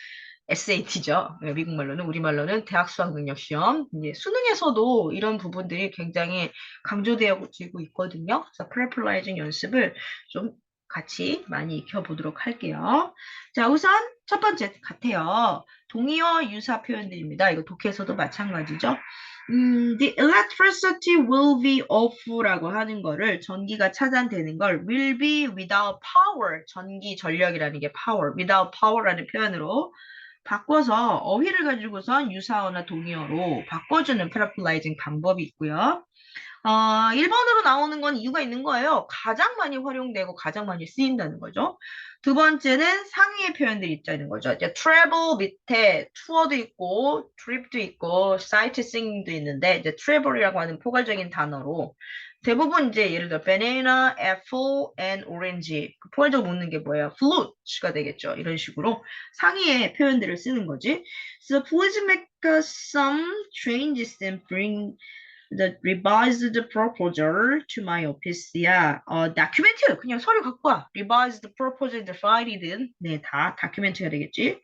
SAT죠. 미국말로는 우리말로는 대학 수학 능력 시험. 이제 수능에서도 이런 부분들이 굉장히 강조되어지고 있거든요. 그래서 paraphrasing 연습을 좀 같이 많이 익혀보도록 할게요. 자, 우선 첫 번째 같아요. 동의어 유사 표현들입니다. 이거 독해에서도 마찬가지죠. The electricity will be off라고 하는 거를 전기가 차단되는 걸 will be without power, 전기 전력이라는 게 power, without power라는 표현으로 바꿔서 어휘를 가지고선 유사어나 동의어로 바꿔주는 paraphrasing 방법이 있고요. 1번으로 나오는 건 이유가 있는 거예요. 가장 많이 활용되고 가장 많이 쓰인다는 거죠. 두 번째는 상위의 표현들이 있다는 거죠. 이제 travel 밑에 투어도 있고 trip도 있고 sightseeing도 있는데 이제 travel이라고 하는 포괄적인 단어로 대부분 이제 예를 들어 banana, apple, and orange 그 포괄적으로 묻는 게 뭐예요? fruit가 되겠죠. 이런 식으로 상위의 표현들을 쓰는 거지. So please make some changes and bring the revised proposal to my office야. document 그냥 서류 갖고 와. revised proposal provided. 네, 다 다큐멘트가 되겠지.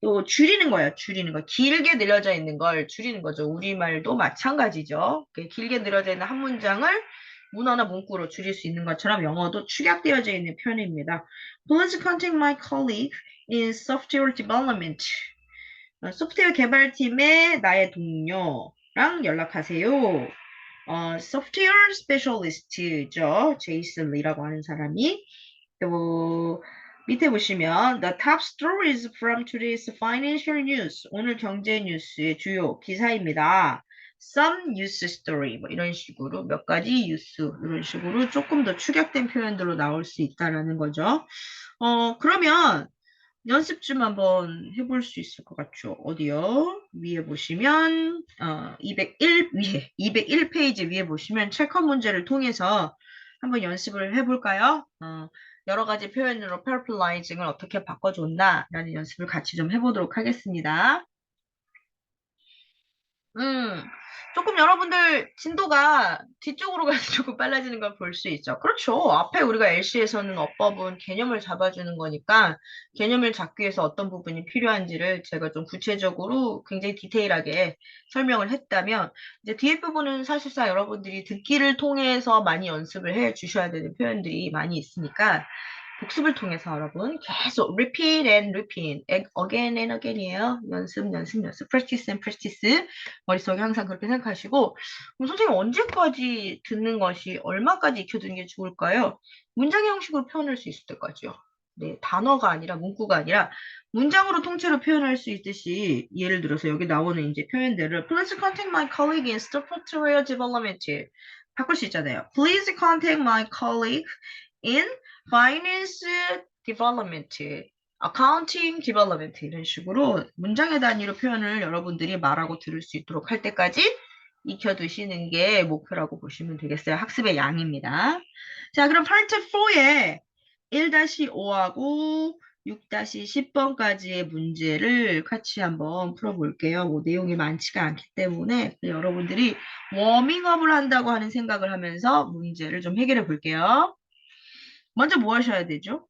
또 줄이는 거예요. 줄이는 거. 길게 늘려져 있는 걸 줄이는 거죠. 우리말도 마찬가지죠. 길게 늘어져 있는 한 문장을 문어나 문구로 줄일 수 있는 것처럼 영어도 축약되어져 있는 표현입니다. Please contact my colleague in software development. 소프트웨어 개발팀의 나의 동료랑 연락하세요. 소프트웨어 스페셜리스트죠. 제이슨 리라고 하는 사람이. 또 밑에 보시면 The top stories from today's financial news. 오늘 경제 뉴스의 주요 기사입니다. Some news story 뭐 이런 식으로 몇 가지 뉴스 이런 식으로 조금 더 축약된 표현들로 나올 수 있다라는 거죠. 그러면 연습 좀 한번 해볼 수 있을 것 같죠? 어디요? 위에 보시면 201페이지 위에 보시면 체크 문제를 통해서 한번 연습을 해볼까요? 여러 가지 표현으로 paraphrazing을 어떻게 바꿔줬나라는 연습을 같이 좀 해보도록 하겠습니다. 조금 여러분들 진도가 뒤쪽으로 가서 조금 빨라지는 걸 볼 수 있죠. 그렇죠. 앞에 우리가 LC에서는 어법은 개념을 잡아주는 거니까 개념을 잡기 위해서 어떤 부분이 필요한지를 제가 좀 구체적으로 굉장히 디테일하게 설명을 했다면 이제 뒤에 부분은 사실상 여러분들이 듣기를 통해서 많이 연습을 해 주셔야 되는 표현들이 많이 있으니까 복습을 통해서 여러분 계속 repeat and repeat, again and again이에요. 연습, practice and practice. 머릿속에 항상 그렇게 생각하시고 그럼 선생님 언제까지 듣는 것이 얼마까지 익혀두는 게 좋을까요? 문장의 형식으로 표현할 수 있을 때까지요. 네, 단어가 아니라 문구가 아니라 문장으로 통째로 표현할 수 있듯이 예를 들어서 여기 나오는 이제 표현들을 Please contact my colleague in software development 바꿀 수 있잖아요. Please contact my colleague in finance development, accounting development 이런 식으로 문장의 단위로 표현을 여러분들이 말하고 들을 수 있도록 할 때까지 익혀두시는 게 목표라고 보시면 되겠어요. 학습의 양입니다. 자, 그럼 파트 4에 1-5하고 6-10번까지의 문제를 같이 한번 풀어볼게요. 뭐 내용이 많지가 않기 때문에 여러분들이 워밍업을 한다고 하는 생각을 하면서 문제를 좀 해결해 볼게요. 먼저 뭐 하셔야 되죠?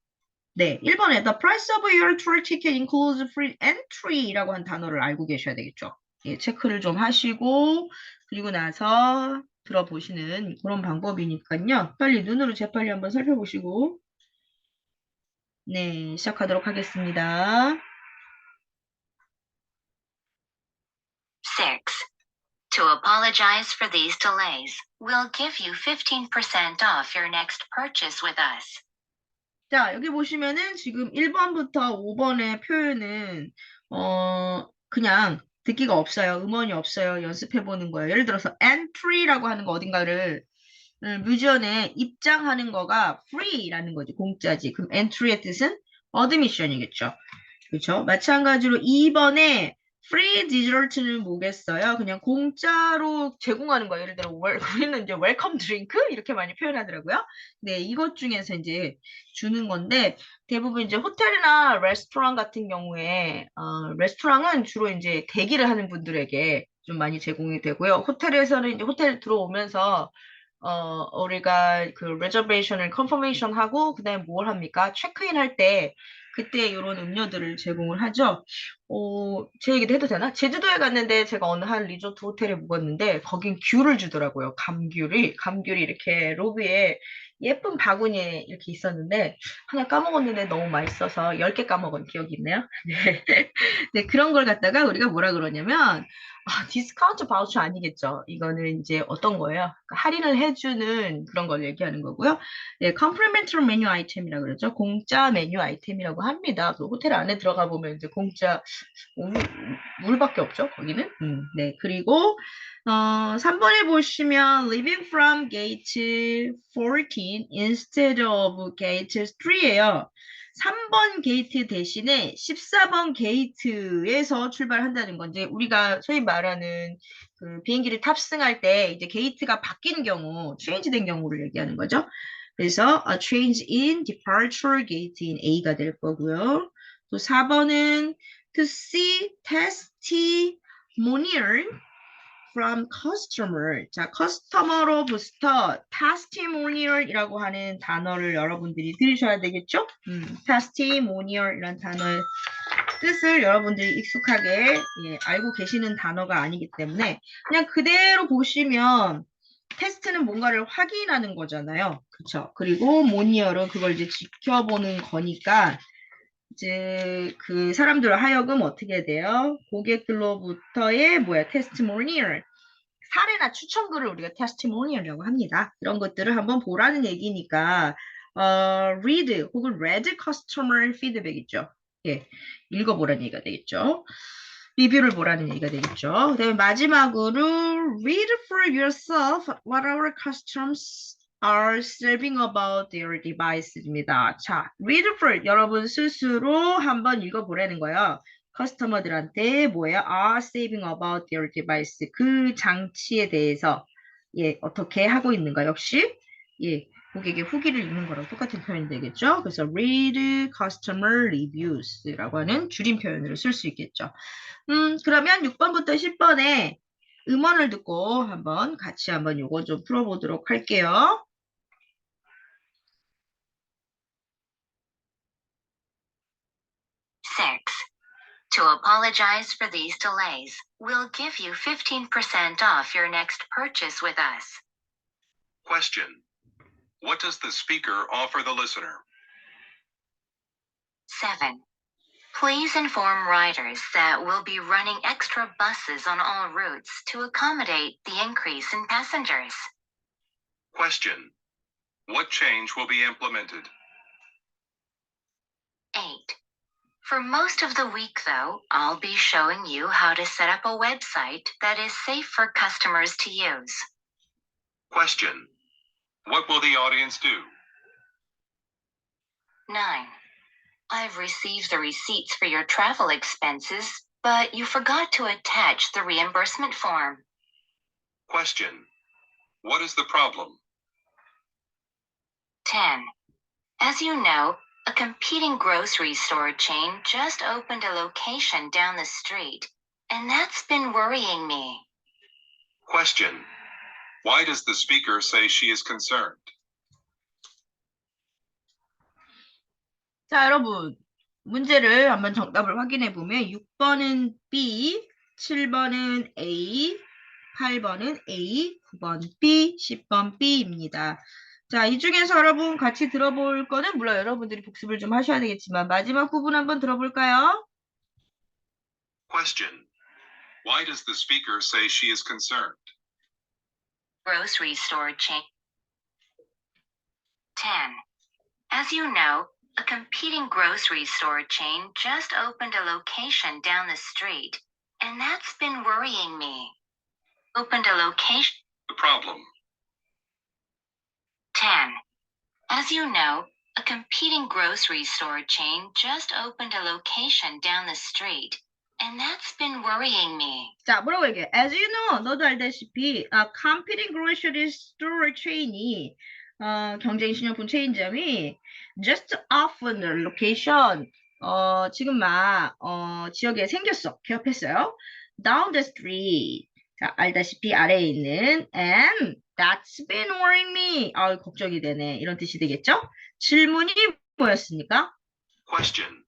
네, 1번에 The price of your tour ticket includes free entry라고 한 단어를 알고 계셔야 되겠죠. 예, 체크를 좀 하시고 그리고 나서 들어보시는 그런 방법이니까요. 빨리 눈으로 재빨리 한번 살펴보시고 네, 시작하도록 하겠습니다. 6. To apologize for these delays, we'll give you 15% off your next purchase with us. 자, 여기 보시면은 지금 1번부터 5번의 표현은 그냥 듣기가 없어요. 음원이 없어요. 연습해보는 거예요. 예를 들어서 entry라고 하는 거 어딘가를 뮤지엄에 입장하는 거가 free라는 거지. 공짜지. 그럼 entry의 뜻은 admission이겠죠. 그렇죠? 마찬가지로 2번에 free dessert는 뭐겠어요? 그냥 공짜로 제공하는 거예요. 예를 들어 우리는 이제 welcome drink 이렇게 많이 표현하더라고요. 네, 이것 중에서 이제 주는 건데 대부분 이제 호텔이나 레스토랑 같은 경우에 레스토랑은 주로 이제 대기를 하는 분들에게 좀 많이 제공이 되고요. 호텔에서는 이제 호텔 들어오면서 우리가 그 레저베이션을 컨퍼메이션 하고 그다음에 뭘 합니까? 체크인 할 때 그때 이런 음료들을 제공을 하죠. 제 얘기도 해도 되나? 제주도에 갔는데 제가 어느 한 리조트 호텔에 묵었는데 거긴 귤을 주더라고요. 감귤이 이렇게 로비에 예쁜 바구니에 이렇게 있었는데 하나 까먹었는데 너무 맛있어서 10개 까먹은 기억이 있네요. 네. 네, 그런 걸 갖다가 우리가 뭐라 그러냐면 디스카운트 바우처 아니겠죠. 이거는 이제 어떤 거예요? 그러니까 할인을 해주는 그런 걸 얘기하는 거고요. 네, complimentary 메뉴 아이템이라고 그러죠. 공짜 메뉴 아이템이라고 합니다. 또 호텔 안에 들어가 보면 이제 공짜 물밖에 없죠. 거기는. 네, 그리고 3번에 보시면 Leaving from gate 14 instead of gate 3예요. 3번 게이트 대신에 14번 게이트에서 출발한다는 건지 우리가 소위 말하는 그 비행기를 탑승할 때 이제 게이트가 바뀐 경우, change 된 경우를 얘기하는 거죠. 그래서 a change in departure gate in A가 될 거고요. 또 4번은 to see testimonial from customer. 자, 커스터머로부터 testimonial이라고 하는 단어를 여러분들이 들으셔야 되겠죠? testimonial이라는 단어의 뜻을 여러분들이 익숙하게 알고 계시는 단어가 아니기 때문에 그냥 그대로 보시면 테스트는 뭔가를 확인하는 거잖아요. 그렇죠? 그리고 모니얼은 그걸 이제 지켜보는 거니까 이제 그 사람들 하여금 어떻게 돼요? 고객들로부터의 테스티모니얼 사례나 추천글을 우리가 테스티모니얼이라고 합니다. 이런 것들을 한번 보라는 얘기니까 read 혹은 read customer feedback 있죠. 예, 읽어보라는 얘기가 되겠죠. 리뷰를 보라는 얘기가 되겠죠. 그다음에 마지막으로 read for yourself what our customers are serving about their device입니다. 자, read for 여러분 스스로 한번 읽어보라는 거예요. 커스터머들한테 뭐예요? are saving about their device 그 장치에 대해서 어떻게 하고 있는가 역시 고객의 후기를 읽는 거랑 똑같은 표현이 되겠죠. 그래서 read customer reviews라고 하는 줄임 표현으로 쓸 수 있겠죠. 그러면 6번부터 10번에 음원을 듣고 한번 같이 한번 요거 좀 풀어보도록 할게요. Six. To apologize for these delays, we'll give you 15% off your next purchase with us. Question. What does the speaker offer the listener? 7. Please inform riders that we'll be running extra buses on all routes to accommodate the increase in passengers. Question. What change will be implemented? 8. For most of the week, though, I'll be showing you how to set up a website that is safe for customers to use. Question. What will the audience do? 9. I've received the receipts for your travel expenses, but you forgot to attach the reimbursement form. Question. What is the problem? 10. As you know, a competing grocery store chain just opened a location down the street, and that's been worrying me. Question. Why does the speaker say she is concerned? 자, 여러분 문제를 한번 정답을 확인해 보면 6번은 B, 7번은 A, 8번은 A, 9번 B, 10번 B입니다. 자, 이 중에서 여러분 같이 들어볼 거는 물론 여러분들이 복습을 좀 하셔야 되겠지만 마지막 부분 한번 들어볼까요? Question. Why does the speaker say she is concerned? Grocery store chain. 10. As you know, a competing grocery store chain just opened a location down the street, and that's been worrying me. Opened a location. The problem. 10. As you know, a competing grocery store chain just opened a location down the street, and that's been worrying me. 자, 뭐라고 얘기해? As you know, 너도 알다시피 competing grocery store chain이 경쟁 식료품 체인점이 just opened a location 지금 막 지역에 생겼어. 개업했어요. Down the street. 자, 알다시피 아래에 있는 and that's been worrying me. 걱정이 되네. 이런 뜻이 되겠죠? 질문이 뭐였습니까? Question.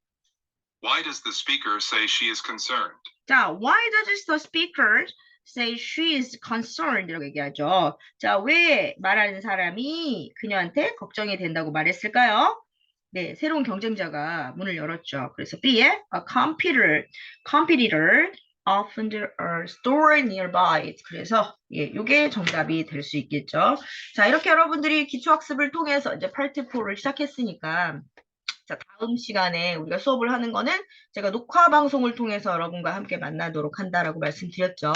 Why does the speaker say she is concerned? 자, why does the speaker say she is concerned? 이라고 얘기하죠. 자, 왜 말하는 사람이 그녀한테 걱정이 된다고 말했을까요? 네, 새로운 경쟁자가 문을 열었죠. 그래서 B에 a competitor opened a store nearby. 그래서 이게 정답이 될 수 있겠죠. 자, 이렇게 여러분들이 기초학습을 통해서 이제 파트 4를 시작했으니까 자, 다음 시간에 우리가 수업을 하는 거는 제가 녹화 방송을 통해서 여러분과 함께 만나도록 한다라고 말씀드렸죠.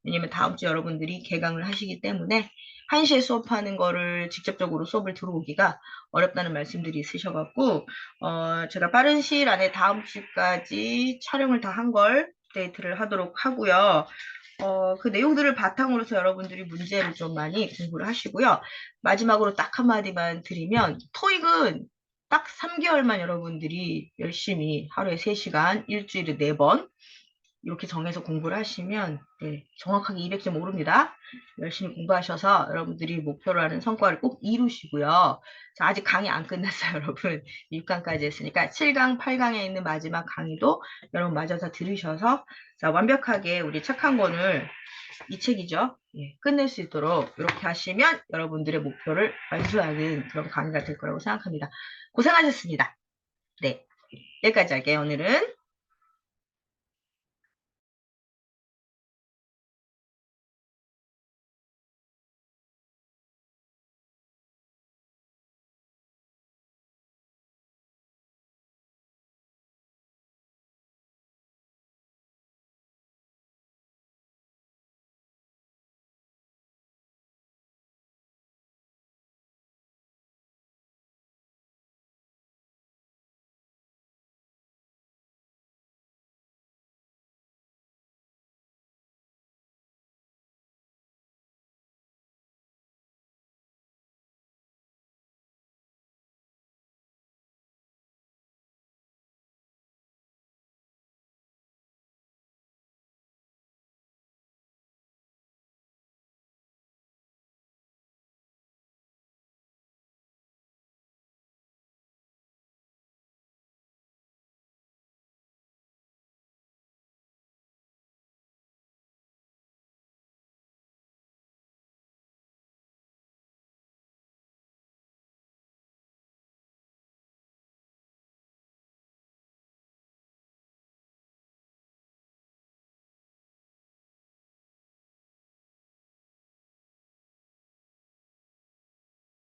왜냐면 다음 주 여러분들이 개강을 하시기 때문에 1시에 수업하는 거를 직접적으로 수업을 들어오기가 어렵다는 말씀들이 있으셔갖고 제가 빠른 시일 안에 다음 주까지 촬영을 다 한 걸 데이트를 하도록 하고요. 그 내용들을 바탕으로서 여러분들이 문제를 좀 많이 공부를 하시고요. 마지막으로 딱 한마디만 드리면 토익은 딱 3개월만 여러분들이 열심히 하루에 3시간, 일주일에 4번 이렇게 정해서 공부를 하시면 네, 정확하게 200점 오릅니다. 열심히 공부하셔서 여러분들이 목표로 하는 성과를 꼭 이루시고요. 자, 아직 강의 안 끝났어요, 여러분. 6강까지 했으니까 7강, 8강에 있는 마지막 강의도 여러분 마저 다 들으셔서 자, 완벽하게 우리 착한 권을 이 책이죠. 예, 끝낼 수 있도록 이렇게 하시면 여러분들의 목표를 완수하는 그런 강의가 될 거라고 생각합니다. 고생하셨습니다. 네, 여기까지 할게요, 오늘은.